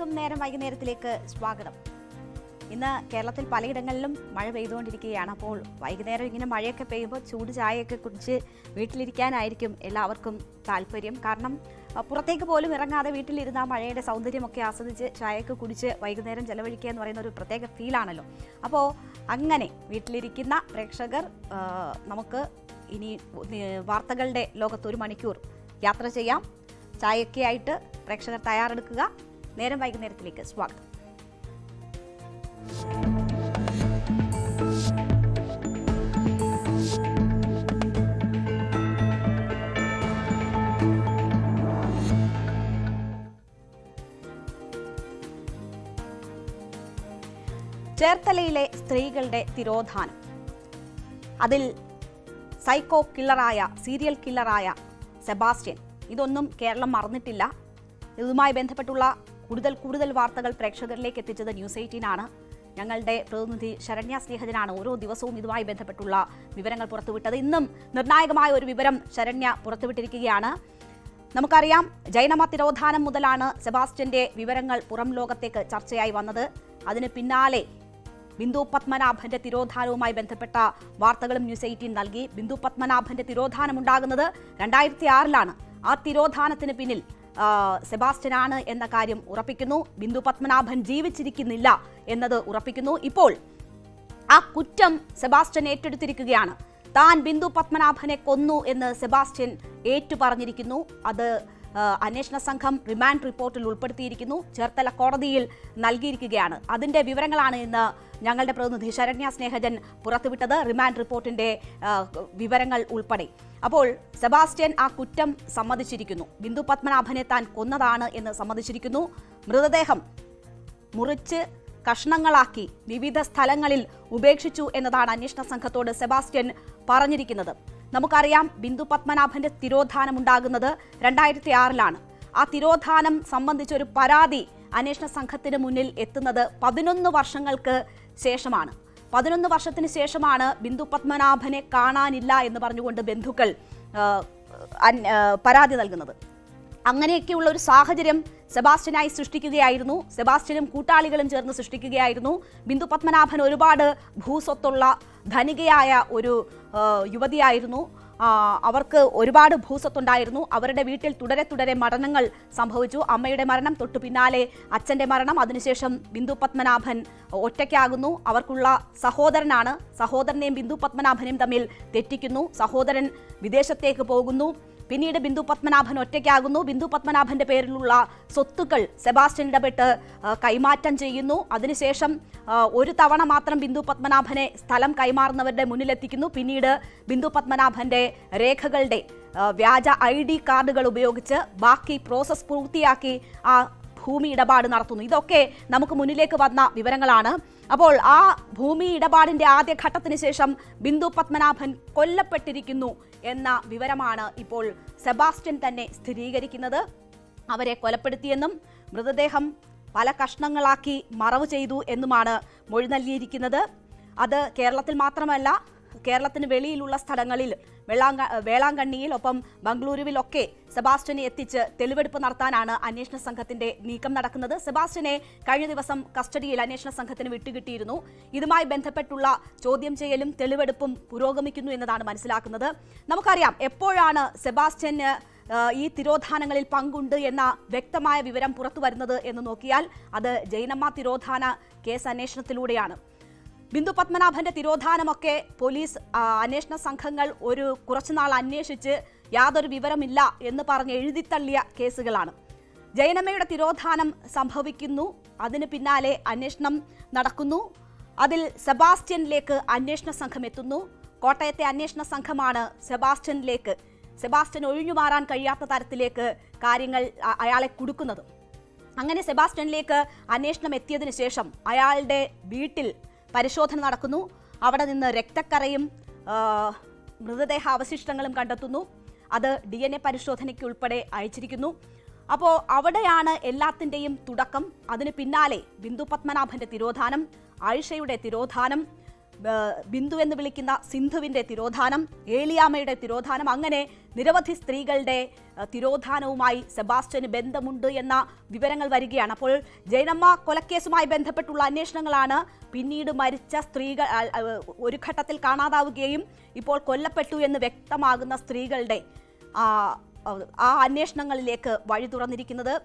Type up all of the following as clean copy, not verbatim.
ഏവർക്കും നേരം വൈകുന്നേരത്തിലേക്ക് സ്വാഗതം. ഇന്ന് കേരളത്തിൽ പലയിടങ്ങളിലും മഴ പെയ്തുകൊണ്ടിരിക്കുകയാണ്. അപ്പോൾ വൈകുന്നേരം ഇങ്ങനെ മഴയൊക്കെ പെയ്യുമ്പോൾ ചൂട് ചായയൊക്കെ കുടിച്ച് വീട്ടിലിരിക്കാനായിരിക്കും എല്ലാവർക്കും താല്പര്യം. കാരണം പുറത്തേക്ക് പോലും ഇറങ്ങാതെ വീട്ടിലിരുന്ന മഴയുടെ സൗന്ദര്യമൊക്കെ ആസ്വദിച്ച് ചായയൊക്കെ കുടിച്ച് വൈകുന്നേരം ചെലവഴിക്കുക എന്ന് പറയുന്ന ഒരു പ്രത്യേക ഫീലാണല്ലോ. അപ്പോൾ അങ്ങനെ വീട്ടിലിരിക്കുന്ന പ്രേക്ഷകർ നമുക്ക് ഇനി വാർത്തകളുടെ ലോകത്ത് ഒരു മണിക്കൂർ യാത്ര ചെയ്യാം. ചായയൊക്കെ ആയിട്ട് പ്രേക്ഷകർ തയ്യാറെടുക്കുക. നേരം വൈകുന്നേരത്തിലേക്ക് സ്വാഗതം. ചേർത്തലയിലെ സ്ത്രീകളുടെ തിരോധാനം, അതിൽ സൈക്കോ കില്ലറായ സീരിയൽ കില്ലറായ സെബാസ്റ്റ്യൻ, ഇതൊന്നും കേരളം മറന്നിട്ടില്ല. ഇതുമായി ബന്ധപ്പെട്ടുള്ള കൂടുതൽ വാർത്തകൾ പ്രേക്ഷകരിലേക്ക് എത്തിച്ചത് ന്യൂസ് 18 ആണ്. ഞങ്ങളുടെ പ്രതിനിധി ശരണ്യ സ്നേഹജനാണ് ഓരോ ദിവസവും ഇതുമായി ബന്ധപ്പെട്ടുള്ള വിവരങ്ങൾ പുറത്തുവിട്ടത്. ഇന്നും നിർണായകമായ ഒരു വിവരം ശരണ്യ പുറത്തുവിട്ടിരിക്കുകയാണ്. നമുക്കറിയാം, ജൈനമ തിരോധാനം മുതലാണ് സെബാസ്റ്റ്യന്റെ വിവരങ്ങൾ പുറം ലോകത്തേക്ക് ചർച്ചയായി വന്നത്. അതിന് പിന്നാലെ ബിന്ദു പത്മനാഭന്റെ തിരോധാനവുമായി ബന്ധപ്പെട്ട വാർത്തകളും ന്യൂസ് 18 നൽകി. ബിന്ദു പത്മനാഭന്റെ തിരോധാനം ഉണ്ടാകുന്നത് 2006-ലാണ്. ആ തിരോധാനത്തിന് പിന്നിൽ സെബാസ്റ്റ്യനാണ് എന്ന കാര്യം ഉറപ്പിക്കുന്നു. ബിന്ദു പത്മനാഭൻ ജീവിച്ചിരിക്കുന്നില്ല എന്നത് ഉറപ്പിക്കുന്നു. ഇപ്പോൾ ആ കുറ്റം സെബാസ്റ്റ്യൻ ഏറ്റെടുത്തിരിക്കുകയാണ്. താൻ ബിന്ദു പത്മനാഭനെ കൊന്നു എന്ന് സെബാസ്റ്റ്യൻ ഏറ്റുപറഞ്ഞിരിക്കുന്നു. അത് അന്വേഷണ സംഘം റിമാൻഡ് റിപ്പോർട്ടിൽ ഉൾപ്പെടുത്തിയിരിക്കുന്നു, ചേർത്തല കോടതിയിൽ നൽകിയിരിക്കുകയാണ്. അതിന്റെ വിവരങ്ങളാണ് ഇന്ന് ഞങ്ങളുടെ പ്രതിനിധി ശരണ്യ സ്നേഹജൻ പുറത്തുവിട്ടത്, റിമാൻഡ് റിപ്പോർട്ടിന്റെ വിവരങ്ങൾ ഉൾപ്പെടെ. അപ്പോൾ സെബാസ്റ്റ്യൻ ആ കുറ്റം സമ്മതിച്ചിരിക്കുന്നു. ബിന്ദു പത്മനാഭനെ താൻ കൊന്നതാണ് എന്ന് സമ്മതിച്ചിരിക്കുന്നു. മൃതദേഹം മുറിച്ച് കഷ്ണങ്ങളാക്കി വിവിധ സ്ഥലങ്ങളിൽ ഉപേക്ഷിച്ചു എന്നതാണ് അന്വേഷണ സംഘത്തോട് സെബാസ്റ്റ്യൻ പറഞ്ഞിരിക്കുന്നത്. നമുക്കറിയാം, ബിന്ദു പത്മനാഭന്റെ തിരോധാനം ഉണ്ടാകുന്നത് 2006-ലാണ്. ആ തിരോധാനം സംബന്ധിച്ചൊരു പരാതി അന്വേഷണ സംഘത്തിന് മുന്നിൽ എത്തുന്നത് 11 വർഷങ്ങൾക്ക് ശേഷമാണ്. 11 വർഷത്തിന് ശേഷമാണ് ബിന്ദു പത്മനാഭനെ കാണാനില്ല എന്ന് പറഞ്ഞുകൊണ്ട് ബന്ധുക്കൾ പരാതി നൽകുന്നത്. അങ്ങനെയൊക്കെയുള്ള ഒരു സാഹചര്യം സെബാസ്റ്റ്യനായി സൃഷ്ടിക്കുകയായിരുന്നു. സെബാസ്റ്റ്യനും കൂട്ടാളികളും ചേർന്ന് സൃഷ്ടിക്കുകയായിരുന്നു. ബിന്ദു പത്മനാഭൻ ഒരുപാട് ഭൂസ്വത്തുള്ള ധനികയായ ഒരു യുവതിയായിരുന്നു. അവർക്ക് ഒരുപാട് ഭൂസ്വത്തുണ്ടായിരുന്നു. അവരുടെ വീട്ടിൽ തുടരെ മരണങ്ങൾ സംഭവിച്ചു. അമ്മയുടെ മരണം, തൊട്ടു പിന്നാലെ അച്ഛന്റെ മരണം, അതിനുശേഷം ബിന്ദു പത്മനാഭൻ ഒറ്റയ്ക്കാകുന്നു. അവർക്കുള്ള സഹോദരനാണ്. സഹോദരനെയും ബിന്ദു പത്മനാഭനെയും തമ്മിൽ തെറ്റിക്കുന്നു. സഹോദരൻ വിദേശത്തേക്ക് പോകുന്നു. പിന്നീട് ബിന്ദു പത്മനാഭൻ ഒറ്റയ്ക്കാകുന്നു. ബിന്ദു പത്മനാഭന്റെ പേരിലുള്ള സ്വത്തുക്കൾ സെബാസ്റ്റ്യൻ ഇടപെട്ട് കൈമാറ്റം ചെയ്യുന്നു. അതിനുശേഷം ഒരു തവണ മാത്രം ബിന്ദു പത്മനാഭനെ സ്ഥലം കൈമാറുന്നവരുടെ മുന്നിലെത്തിക്കുന്നു. പിന്നീട് ബിന്ദു പത്മനാഭന്റെ രേഖകളുടെ വ്യാജ ID കാർഡുകൾ ഉപയോഗിച്ച് ബാക്കി പ്രോസസ് പൂർത്തിയാക്കി ആ ഭൂമി ഇടപാട് നടത്തുന്നു. ഇതൊക്കെ നമുക്ക് മുന്നിലേക്ക് വന്ന വിവരങ്ങളാണ്. അപ്പോൾ ആ ഭൂമി ഇടപാടിന്റെ ആദ്യഘട്ടത്തിന് ശേഷം ബിന്ദു പത്മനാഭൻ കൊല്ലപ്പെട്ടിരിക്കുന്നു എന്ന വിവരമാണ് ഇപ്പോൾ സെബാസ്റ്റ്യൻ തന്നെ സ്ഥിരീകരിക്കുന്നത്. അവരെ കൊലപ്പെടുത്തിയെന്നും മൃതദേഹം പല കഷ്ണങ്ങളാക്കി മറവ് ചെയ്തു എന്നുമാണ് മൊഴി നൽകിയിരിക്കുന്നത്. അത് കേരളത്തിൽ മാത്രമല്ല, കേരളത്തിന് വെളിയിലുള്ള സ്ഥലങ്ങളിൽ വേളാങ്കണ്ണിയിൽ, ഒപ്പം ബംഗളൂരുവിലൊക്കെ സെബാസ്റ്റ്യനെ എത്തിച്ച് തെളിവെടുപ്പ് നടത്താനാണ് അന്വേഷണ സംഘത്തിന്റെ നീക്കം നടക്കുന്നത്. സെബാസ്റ്റ്യനെ കഴിഞ്ഞ ദിവസം കസ്റ്റഡിയിൽ അന്വേഷണ സംഘത്തിന് വിട്ടുകിട്ടിയിരുന്നു. ഇതുമായി ബന്ധപ്പെട്ടുള്ള ചോദ്യം ചെയ്യലും തെളിവെടുപ്പും പുരോഗമിക്കുന്നു എന്നതാണ് മനസ്സിലാക്കുന്നത്. നമുക്കറിയാം, എപ്പോഴാണ് സെബാസ്റ്റ്യന് ഈ തിരോധാനങ്ങളിൽ പങ്കുണ്ട് എന്ന വ്യക്തമായ വിവരം പുറത്തു വരുന്നത് എന്ന് നോക്കിയാൽ അത് ജൈനമ്മ തിരോധാന കേസ് അന്വേഷണത്തിലൂടെയാണ്. ബിന്ദു പത്മനാഭന്റെ തിരോധാനമൊക്കെ പോലീസ് അന്വേഷണ സംഘങ്ങൾ കുറച്ചുനാൾ അന്വേഷിച്ച് യാതൊരു വിവരമില്ല എന്ന് പറഞ്ഞ് എഴുതിത്തള്ളിയ കേസുകളാണ്. ജൈനമ്മയുടെ തിരോധാനം സംഭവിക്കുന്നു, അതിന് പിന്നാലെ അന്വേഷണം നടക്കുന്നു. അതിൽ സെബാസ്റ്റ്യനിലേക്ക് അന്വേഷണ സംഘം എത്തുന്നു. കോട്ടയത്തെ അന്വേഷണ സംഘമാണ് സെബാസ്റ്റ്യൻ ഒഴിഞ്ഞുമാറാൻ കഴിയാത്ത തരത്തിലേക്ക് കാര്യങ്ങൾ അയാളെ കുടുക്കുന്നത്. അങ്ങനെ സെബാസ്റ്റ്യനിലേക്ക് അന്വേഷണം എത്തിയതിനു ശേഷം അയാളുടെ വീട്ടിൽ പരിശോധന നടക്കുന്നു. അവിടെ നിന്ന് രക്തക്കറയും മൃതദേഹ അവശിഷ്ടങ്ങളും കണ്ടെത്തുന്നു. അത് DNA പരിശോധനയ്ക്ക് ഉൾപ്പെടെ അയച്ചിരിക്കുന്നു. അപ്പോൾ അവിടെയാണ് എല്ലാത്തിൻ്റെയും തുടക്കം. അതിന് പിന്നാലെ ബിന്ദു പത്മനാഭന്റെ തിരോധാനം, ആയിഷയുടെ തിരോധാനം, ബിന്ദു എന്ന് വിളിക്കുന്ന സിന്ധുവിൻ്റെ തിരോധാനം, ഏലിയാമ്മയുടെ തിരോധാനം, അങ്ങനെ നിരവധി സ്ത്രീകളുടെ തിരോധാനവുമായി സെബാസ്റ്റ്യന് ബന്ധമുണ്ട് എന്ന വിവരങ്ങൾ വരികയാണ്. അപ്പോൾ ജൈനമ്മ കൊലക്കേസുമായി ബന്ധപ്പെട്ടുള്ള അന്വേഷണങ്ങളാണ് പിന്നീട് മരിച്ച സ്ത്രീകൾ ഒരു ഘട്ടത്തിൽ കാണാതാവുകയും ഇപ്പോൾ കൊല്ലപ്പെട്ടു എന്ന് വ്യക്തമാകുന്ന സ്ത്രീകളുടെ ആ അന്വേഷണങ്ങളിലേക്ക് വഴി തുറന്നിരിക്കുന്നത്.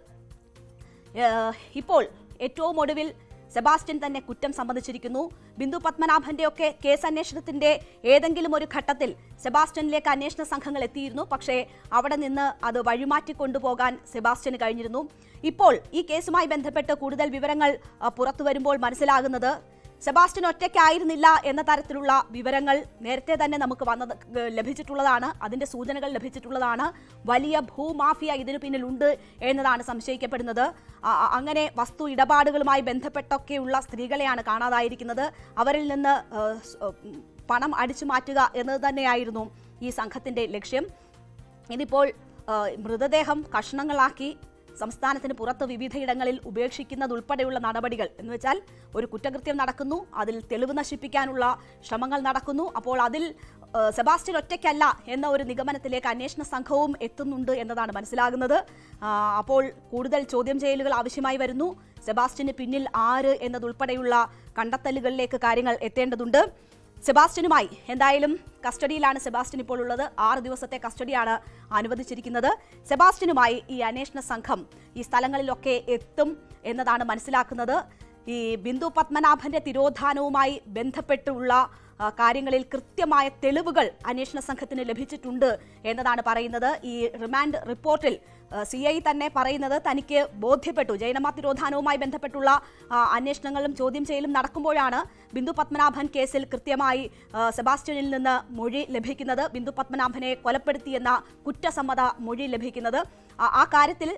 ഇപ്പോൾ ഏറ്റവും ഒടുവിൽ സെബാസ്റ്റ്യൻ തന്നെ കുറ്റം സമ്മതിച്ചിരിക്കുന്നു. ബിന്ദു പത്മനാഭന്റെ കേസ് അന്വേഷണത്തിന്റെ ഏതെങ്കിലും ഒരു ഘട്ടത്തിൽ സെബാസ്റ്റ്യനിലേക്ക് അന്വേഷണ സംഘങ്ങൾ എത്തിയിരുന്നു. പക്ഷേ അവിടെ നിന്ന് അത് വഴിമാറ്റിക്കൊണ്ടുപോകാൻ സെബാസ്റ്റ്യന് കഴിഞ്ഞിരുന്നു. ഇപ്പോൾ ഈ കേസുമായി ബന്ധപ്പെട്ട് കൂടുതൽ വിവരങ്ങൾ പുറത്തു വരുമ്പോൾ മനസ്സിലാകുന്നത് സെബാസ്റ്റ്യൻ ഒറ്റയ്ക്കായിരുന്നില്ല എന്ന തരത്തിലുള്ള വിവരങ്ങൾ നേരത്തെ തന്നെ നമുക്ക് ലഭിച്ചിട്ടുള്ളതാണ്. അതിന്റെ സൂചനകൾ ലഭിച്ചിട്ടുള്ളതാണ്. വലിയ ഭൂമാഫിയ ഇതിനു പിന്നിലുണ്ട് എന്നതാണ് സംശയിക്കപ്പെടുന്നത്. അങ്ങനെ വസ്തു ഇടപാടുകളുമായി ബന്ധപ്പെട്ടൊക്കെയുള്ള സ്ത്രീകളെയാണ് കാണാതായിരിക്കുന്നത്. അവരിൽ നിന്ന് പണം അടിച്ചു മാറ്റുക എന്നത് തന്നെയായിരുന്നു ഈ സംഘത്തിന്റെ ലക്ഷ്യം. ഇതിപ്പോൾ മൃതദേഹം കഷ്ണങ്ങളാക്കി സംസ്ഥാനത്തിന് പുറത്ത് വിവിധയിടങ്ങളിൽ ഉപേക്ഷിക്കുന്നതുൾപ്പെടെയുള്ള നടപടികൾ എന്ന് വെച്ചാൽ ഒരു കുറ്റകൃത്യം നടക്കുന്നു, അതിൽ തെളിവ് നശിപ്പിക്കാനുള്ള ശ്രമങ്ങൾ നടക്കുന്നു. അപ്പോൾ അതിൽ സെബാസ്റ്റ്യൻ ഒറ്റയ്ക്കല്ല എന്ന ഒരു നിഗമനത്തിലേക്ക് അന്വേഷണ സംഘവും എത്തുന്നുണ്ട് എന്നതാണ് മനസ്സിലാകുന്നത്. അപ്പോൾ കൂടുതൽ ചോദ്യം ചെയ്യലുകൾ ആവശ്യമായി വരുന്നു. സെബാസ്റ്റ്യന് പിന്നിൽ ആര് എന്നതുൾപ്പെടെയുള്ള കണ്ടെത്തലുകളിലേക്ക് കാര്യങ്ങൾ എത്തേണ്ടതുണ്ട്. സെബാസ്റ്റ്യനുമായി എന്തായാലും കസ്റ്റഡിയിലാണ് സെബാസ്റ്റ്യൻ ഇപ്പോൾ ഉള്ളത്. 6 ദിവസത്തെ കസ്റ്റഡിയാണ് അനുവദിച്ചിരിക്കുന്നത്. സെബാസ്റ്റ്യനുമായി ഈ അന്വേഷണ സംഘം ഈ സ്ഥലങ്ങളിലൊക്കെ എത്തും എന്നതാണ് മനസ്സിലാക്കുന്നത്. ഈ ബിന്ദു പത്മനാഭന്റെ തിരോധാനവുമായി ബന്ധപ്പെട്ടുള്ള കാര്യങ്ങളിൽ കൃത്യമായ തെളിവുകൾ അന്വേഷണ സംഘത്തിന് ലഭിച്ചിട്ടുണ്ട് എന്നതാണ് പറയുന്നത്. ഈ റിമാൻഡ് റിപ്പോർട്ടിൽ CI തന്നെ പറയുന്നത് തനിക്ക് ബോധ്യപ്പെട്ടു. ജൈനമ്മ തിരോധാനവുമായി ബന്ധപ്പെട്ടുള്ള അന്വേഷണങ്ങളും ചോദ്യം ചെയ്യലും നടക്കുമ്പോഴാണ് ബിന്ദു പത്മനാഭൻ കേസിൽ കൃത്യമായി സെബാസ്റ്റ്യനിൽ നിന്ന് മൊഴി ലഭിക്കുന്നത്. ബിന്ദു പത്മനാഭനെ കൊലപ്പെടുത്തിയെന്ന കുറ്റസമ്മത മൊഴി ലഭിക്കുന്നത്. ആ കാര്യത്തിൽ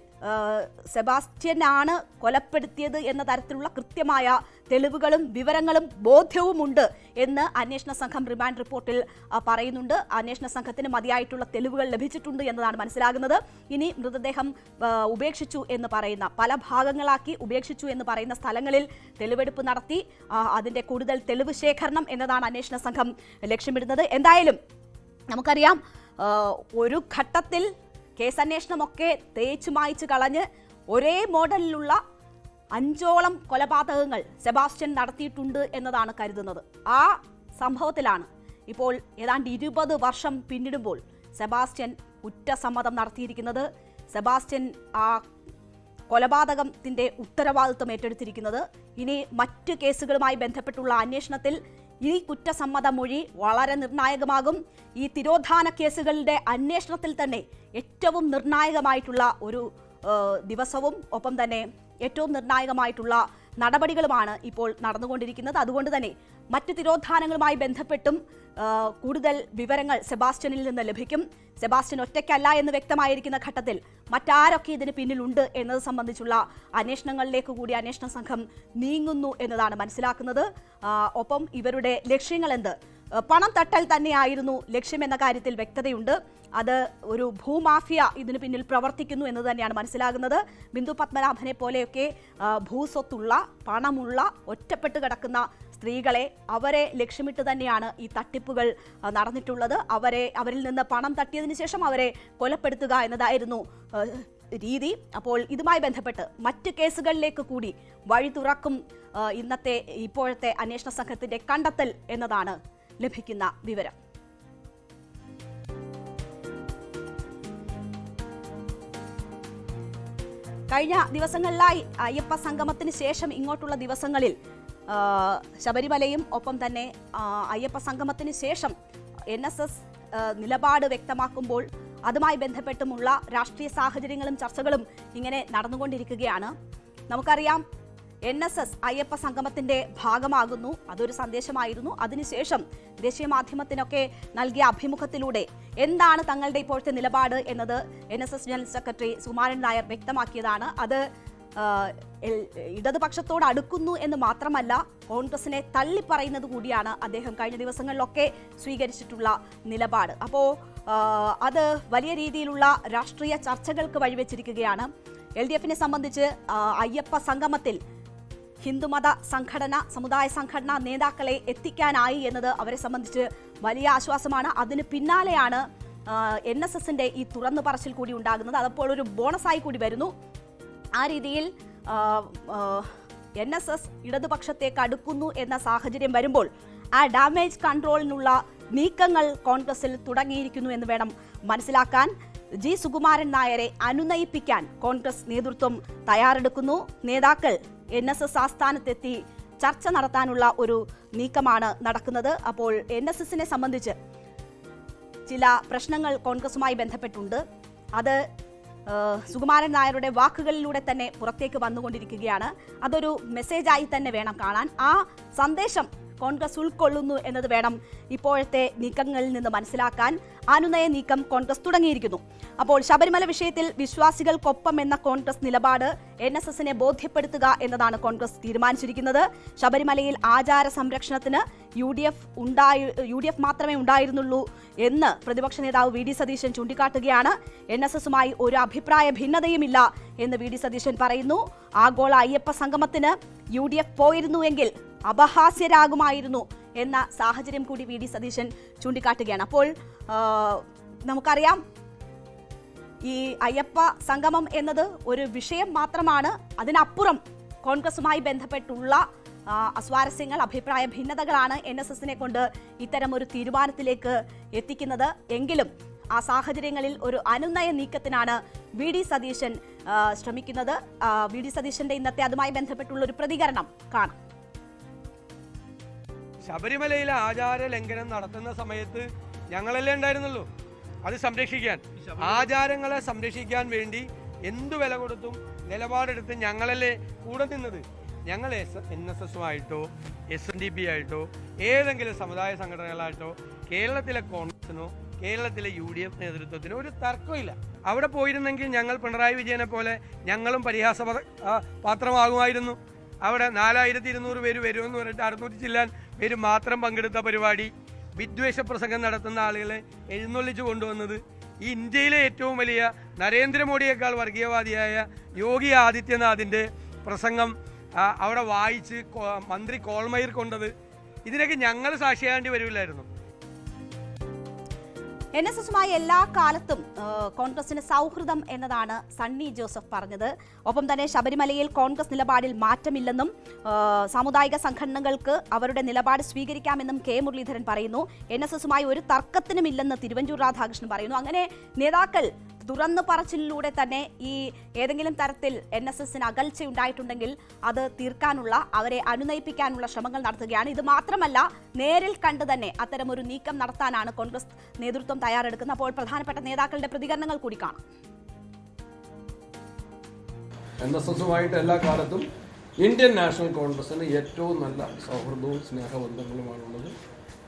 സെബാസ്റ്റ്യനാണ് കൊലപ്പെടുത്തിയത് എന്ന തരത്തിലുള്ള കൃത്യമായ തെളിവുകളും വിവരങ്ങളും ബോധ്യവുമുണ്ട് എന്ന് അന്വേഷണ സംഘം റിമാൻഡ് റിപ്പോർട്ടിൽ പറയുന്നുണ്ട്. അന്വേഷണ സംഘത്തിന് മതിയായിട്ടുള്ള തെളിവുകൾ ലഭിച്ചിട്ടുണ്ട് എന്നതാണ് മനസ്സിലാകുന്നത്. ഇനി മൃതദേഹം ഉപേക്ഷിച്ചു എന്ന് പറയുന്ന, പല ഭാഗങ്ങളാക്കി ഉപേക്ഷിച്ചു എന്ന് പറയുന്ന സ്ഥലങ്ങളിൽ തെളിവെടുപ്പ് നടത്തി അതിന്റെ കൂടുതൽ തെളിവ് ശേഖരണം എന്നതാണ് അന്വേഷണ സംഘം ലക്ഷ്യമിടുന്നത്. എന്തായാലും നമുക്കറിയാം, ഒരു ഘട്ടത്തിൽ കേസന്വേഷണമൊക്കെ തേച്ചു മായ്ച്ചു കളഞ്ഞ് ഒരേ മോഡലിലുള്ള 5ഓളം കൊലപാതകങ്ങൾ സെബാസ്റ്റ്യൻ നടത്തിയിട്ടുണ്ട് എന്നതാണ് കരുതുന്നത്. ആ സംഭവത്തിലാണ് ഇപ്പോൾ ഏതാണ്ട് 20 വർഷം പിന്നിടുമ്പോൾ സെബാസ്റ്റ്യൻ കുറ്റസമ്മതം നടത്തിയിരിക്കുന്നത്. സെബാസ്റ്റ്യൻ ആ കൊലപാതകത്തിന്റെ ഉത്തരവാദിത്വം ഏറ്റെടുത്തിരിക്കുന്നത്. ഇനി മറ്റ് കേസുകളുമായി ബന്ധപ്പെട്ടുള്ള അന്വേഷണത്തിൽ ഈ കുറ്റസമ്മത മൊഴി വളരെ നിർണായകമാകും. ഈ തിരോധാന കേസുകളുടെ അന്വേഷണത്തിൽ തന്നെ ഏറ്റവും നിർണായകമായിട്ടുള്ള ഒരു ദിവസവും ഒപ്പം തന്നെ ഏറ്റവും നിർണായകമായിട്ടുള്ള നടപടികളുമാണ് ഇപ്പോൾ നടന്നുകൊണ്ടിരിക്കുന്നത്. അതുകൊണ്ട് തന്നെ മറ്റ് തിരോധാനങ്ങളുമായി ബന്ധപ്പെട്ടും കൂടുതൽ വിവരങ്ങൾ സെബാസ്റ്റ്യനിൽ നിന്ന് ലഭിക്കും. സെബാസ്റ്റ്യൻ ഒറ്റയ്ക്കല്ല എന്ന് വ്യക്തമായിരിക്കുന്ന ഘട്ടത്തിൽ മറ്റാരൊക്കെ ഇതിന് പിന്നിലുണ്ട് എന്നത് സംബന്ധിച്ചുള്ള അന്വേഷണങ്ങളിലേക്ക് കൂടി അന്വേഷണ സംഘം നീങ്ങുന്നു എന്നതാണ് മനസ്സിലാക്കുന്നത്. ഒപ്പം ഇവരുടെ ലക്ഷ്യങ്ങൾ എന്ത്? പണം തട്ടൽ തന്നെയായിരുന്നു ലക്ഷ്യമെന്ന കാര്യത്തിൽ വ്യക്തതയുണ്ട്. അത് ഒരു ഭൂമാഫിയ ഇതിനു പിന്നിൽ പ്രവർത്തിക്കുന്നു എന്ന് തന്നെയാണ് മനസ്സിലാകുന്നത്. ബിന്ദു പത്മനാഭനെ പോലെയൊക്കെ ഭൂസ്വത്തുള്ള, പണമുള്ള, ഒറ്റപ്പെട്ട് കിടക്കുന്ന സ്ത്രീകളെ, അവരെ ലക്ഷ്യമിട്ട് തന്നെയാണ് ഈ തട്ടിപ്പുകൾ നടന്നിട്ടുള്ളത്. അവരിൽ നിന്ന് പണം തട്ടിയതിനു ശേഷം അവരെ കൊലപ്പെടുത്തുക എന്നതായിരുന്നു രീതി. അപ്പോൾ ഇതുമായി ബന്ധപ്പെട്ട് മറ്റ് കേസുകളിലേക്ക് കൂടി വഴി തുറക്കും ഇപ്പോഴത്തെ അന്വേഷണ സംഘത്തിന്റെ കണ്ടെത്തൽ എന്നതാണ് ലഭിക്കുന്ന വിവരം. കഴിഞ്ഞ ദിവസങ്ങളിലായി അയ്യപ്പ സംഗമത്തിന് ശേഷം ഇങ്ങോട്ടുള്ള ദിവസങ്ങളിൽ ശബരിമലയും ഒപ്പം തന്നെ അയ്യപ്പ സംഗമത്തിന് ശേഷം NSS നിലപാട് വ്യക്തമാക്കുമ്പോൾ അതുമായി ബന്ധപ്പെട്ടുമുള്ള രാഷ്ട്രീയ സാഹചര്യങ്ങളും ചർച്ചകളും ഇങ്ങനെ നടന്നുകൊണ്ടിരിക്കുകയാണ്. നമുക്കറിയാം, NSS അയ്യപ്പ സംഗമത്തിന്റെ ഭാഗമാകുന്നു. അതൊരു സന്ദേശമായിരുന്നു. അതിനുശേഷം ദേശീയ മാധ്യമത്തിനൊക്കെ നൽകിയ അഭിമുഖത്തിലൂടെ എന്താണ് തങ്ങളുടെ ഇപ്പോഴത്തെ നിലപാട് എന്നത് NSS general secretary Sukumaran Nair വ്യക്തമാക്കിയതാണ്. അത് ഇടതുപക്ഷത്തോട് അടുക്കുന്നു എന്ന് മാത്രമല്ല, കോൺഗ്രസിനെ തള്ളിപ്പറയുന്നത് കൂടിയാണ് അദ്ദേഹം കഴിഞ്ഞ ദിവസങ്ങളിലൊക്കെ സ്വീകരിച്ചിട്ടുള്ള നിലപാട്. അപ്പോൾ അത് വലിയ രീതിയിലുള്ള രാഷ്ട്രീയ ചർച്ചകൾക്ക് വഴിവെച്ചിരിക്കുകയാണ്. LDFനെ സംബന്ധിച്ച് അയ്യപ്പ സംഗമത്തിൽ ഹിന്ദുമത സംഘടന, സമുദായ സംഘടനാ നേതാക്കളെ എത്തിക്കാനായി എന്നത് അവരെ സംബന്ധിച്ച് വലിയ ആശ്വാസമാണ്. അതിന് പിന്നാലെയാണ് NSSന്റെ ഈ തുറന്നു പറച്ചിൽ കൂടി ഉണ്ടാകുന്നത്. അതപ്പോൾ ഒരു ബോണസായി കൂടി വരുന്നു. ആ രീതിയിൽ NSS ഇടതുപക്ഷത്തേക്ക് അടുക്കുന്നു എന്ന സാഹചര്യം വരുമ്പോൾ ആ ഡാമേജ് കൺട്രോളിനുള്ള നീക്കങ്ങൾ കോൺഗ്രസിൽ തുടങ്ങിയിരിക്കുന്നു എന്ന് വേണം മനസ്സിലാക്കാൻ. ജി സുകുമാരൻ നായരെ അനുനയിപ്പിക്കാൻ കോൺഗ്രസ് നേതൃത്വം തയ്യാറെടുക്കുന്നു. നേതാക്കൾ NSS ആസ്ഥാനത്തെത്തി ചർച്ച നടത്താനുള്ള ഒരു നീക്കമാണ് നടക്കുന്നത്. അപ്പോൾ NSSനെ സംബന്ധിച്ച് ചില പ്രശ്നങ്ങൾ കോൺഗ്രസുമായി ബന്ധപ്പെട്ടുണ്ട്. അത് സുകുമാരൻ നായരുടെ വാക്കുകളിലൂടെ തന്നെ പുറത്തേക്ക് വന്നുകൊണ്ടിരിക്കുകയാണ്. അതൊരു മെസ്സേജായി തന്നെ വേണം കാണാൻ. ആ സന്ദേശം കോൺഗ്രസ് ഉൾക്കൊള്ളുന്നു എന്നത് വേണം ഇപ്പോഴത്തെ നീക്കങ്ങളിൽ നിന്ന് മനസ്സിലാക്കാൻ. അനുനയ നീക്കം കോൺഗ്രസ് തുടങ്ങിയിരിക്കുന്നു. അപ്പോൾ ശബരിമല വിഷയത്തിൽ വിശ്വാസികൾക്കൊപ്പം എന്ന കോൺഗ്രസ് നിലപാട് NSSനെ ബോധ്യപ്പെടുത്തുക എന്നതാണ് കോൺഗ്രസ് തീരുമാനിച്ചിരിക്കുന്നത്. ശബരിമലയിൽ ആചാര സംരക്ഷണത്തിന് UDF മാത്രമേ ഉണ്ടായിരുന്നുള്ളൂ എന്ന് പ്രതിപക്ഷ നേതാവ് VD സതീശൻ ചൂണ്ടിക്കാട്ടുകയാണ്. NSSുമായി ഒരു അഭിപ്രായ ഭിന്നതയുമില്ല എന്ന് VD സതീശൻ പറയുന്നു. ആഗോള അയ്യപ്പ സംഗമത്തിന് UDF പോയിരുന്നുവെങ്കിൽ അപഹാസ്യരാകുമായിരുന്നു എന്ന സാഹചര്യം കൂടി VD സതീശൻ ചൂണ്ടിക്കാട്ടുകയാണ്. അപ്പോൾ നമുക്കറിയാം, ഈ അയ്യപ്പ സംഗമം എന്നത് ഒരു വിഷയം മാത്രമാണ്. അതിനപ്പുറം കോൺഗ്രസുമായി ബന്ധപ്പെട്ടുള്ള അസ്വാരസ്യങ്ങൾ, അഭിപ്രായ ഭിന്നതകളാണ് NSSനെ കൊണ്ട് ഇത്തരമൊരു തീരുമാനത്തിലേക്ക് എത്തിക്കുന്നത്. എങ്കിലും ആ സാഹചര്യങ്ങളിൽ ഒരു അനുനയ നീക്കത്തിനാണ് VD സതീശൻ ശ്രമിക്കുന്നത്. VD സതീശന്റെ ഇന്നത്തെ അതുമായി ബന്ധപ്പെട്ടുള്ള ഒരു പ്രതികരണം കാണാം. ശബരിമലയിലെ ആചാര ലംഘനം നടത്തുന്ന സമയത്ത് ഞങ്ങളല്ലേ ഉണ്ടായിരുന്നുള്ളൂ അത് സംരക്ഷിക്കാൻ. ആചാരങ്ങളെ സംരക്ഷിക്കാൻ വേണ്ടി എന്തു വില കൊടുത്തും നിലപാടെടുത്ത് ഞങ്ങളല്ലേ കൂടെ നിന്നത്. ഞങ്ങൾ NSSുമായിട്ടോ SNDP ആയിട്ടോ ഏതെങ്കിലും സമുദായ സംഘടനകളായിട്ടോ കേരളത്തിലെ കോൺഗ്രസിനോ കേരളത്തിലെ UDF നേതൃത്വത്തിനോ ഒരു തർക്കമില്ല. അവിടെ പോയിരുന്നെങ്കിൽ ഞങ്ങൾ പിണറായി വിജയനെ പോലെ ഞങ്ങളും പരിഹാസ പാത്രമാകുമായിരുന്നു. അവിടെ 4200 പേര് വരുമെന്ന് പറഞ്ഞിട്ട് 600 ചില്ലാൻ പേര് മാത്രം പങ്കെടുത്ത പരിപാടി, വിദ്വേഷ പ്രസംഗം നടത്തുന്ന ആളുകളെ എഴുന്നള്ളിച്ചു കൊണ്ടുവന്നത്, ഈ ഇന്ത്യയിലെ ഏറ്റവും വലിയ നരേന്ദ്രമോദിയേക്കാൾ വർഗീയവാദിയായ യോഗി ആദിത്യനാഥിൻ്റെ പ്രസംഗം അവിടെ വായിച്ച് മന്ത്രി കോൾമയിർ കൊണ്ടത്, ഇതിനൊക്കെ ഞങ്ങൾ സാക്ഷിയാകേണ്ടി വരില്ലായിരുന്നു. NSSുമായി എല്ലാ കാലത്തും കോൺഗ്രസിന് സൗഹൃദം എന്നതാണ് സണ്ണി ജോസഫ് പറഞ്ഞത്. ഒപ്പം തന്നെ ശബരിമലയിൽ കോൺഗ്രസ് നിലപാടിൽ മാറ്റമില്ലെന്നും സാമുദായിക സംഘടനകൾക്ക് അവരുടെ നിലപാട് സ്വീകരിക്കാമെന്നും K മുരളീധരൻ പറയുന്നു. NSSുമായി ഒരു തർക്കത്തിനുമില്ലെന്ന് തിരുവഞ്ചൂർ രാധാകൃഷ്ണൻ പറയുന്നു. അങ്ങനെ നേതാക്കൾ തുറന്നു പറച്ചിലൂടെ തന്നെ ഈ ഏതെങ്കിലും തരത്തിൽ NSSന് അകൽച്ചയുണ്ടായിട്ടുണ്ടെങ്കിൽ അത് തീർക്കാനുള്ള, അവരെ അനുനയിപ്പിക്കാനുള്ള ശ്രമങ്ങൾ നടത്തുകയാണ്. ഇത് മാത്രമല്ല, നേരിൽ കണ്ട് തന്നെ അത്തരമൊരു നീക്കം നടത്താനാണ് കോൺഗ്രസ് നേതൃത്വം തയ്യാറെടുക്കുന്നത്. അപ്പോൾ പ്രധാനപ്പെട്ട നേതാക്കളുടെ പ്രതികരണങ്ങൾ കൂടി കാണാം. NSSുമായിട്ട് എല്ലാ കാലത്തും ഇന്ത്യൻ നാഷണൽ കോൺഗ്രസിന് ഏറ്റവും നല്ല സൗഹൃദവും സ്നേഹബന്ധങ്ങളുമാണുള്ളത്.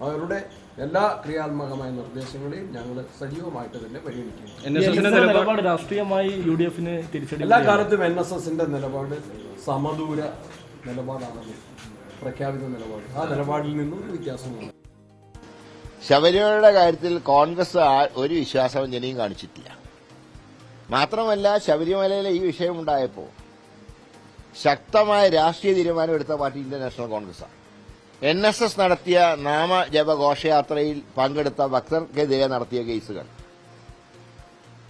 അവരുടെ എല്ലാ ക്രിയാത്മകമായ നിർദ്ദേശങ്ങളെയും ഞങ്ങൾ സജീവമായിട്ട് തന്നെ പരിഗണിക്കുന്നു. രാഷ്ട്രീയമായി UDFന് എല്ലാ കാലത്തും NSSന്റെ നിലപാട് സമദൂര നിലപാടാണെന്ന് പ്രഖ്യാപിത നിലപാട്. ആ നിലപാടിൽ നിന്നും വ്യത്യാസമാണ്. ശബരിമലയുടെ കാര്യത്തിൽ കോൺഗ്രസ് ഒരു വിശ്വാസവഞ്ചനയും കാണിച്ചിട്ടില്ല. മാത്രമല്ല, ശബരിമലയിലെ ഈ വിഷയമുണ്ടായപ്പോൾ ശക്തമായ രാഷ്ട്രീയ തീരുമാനമെടുത്ത പാർട്ടി ഇന്ത്യൻ നാഷണൽ കോൺഗ്രസാണ്. NSS നടത്തിയ നാമജപ ഘോഷയാത്രയിൽ പങ്കെടുത്ത ഭക്തർക്കെതിരെ നടത്തിയ കേസുകൾ,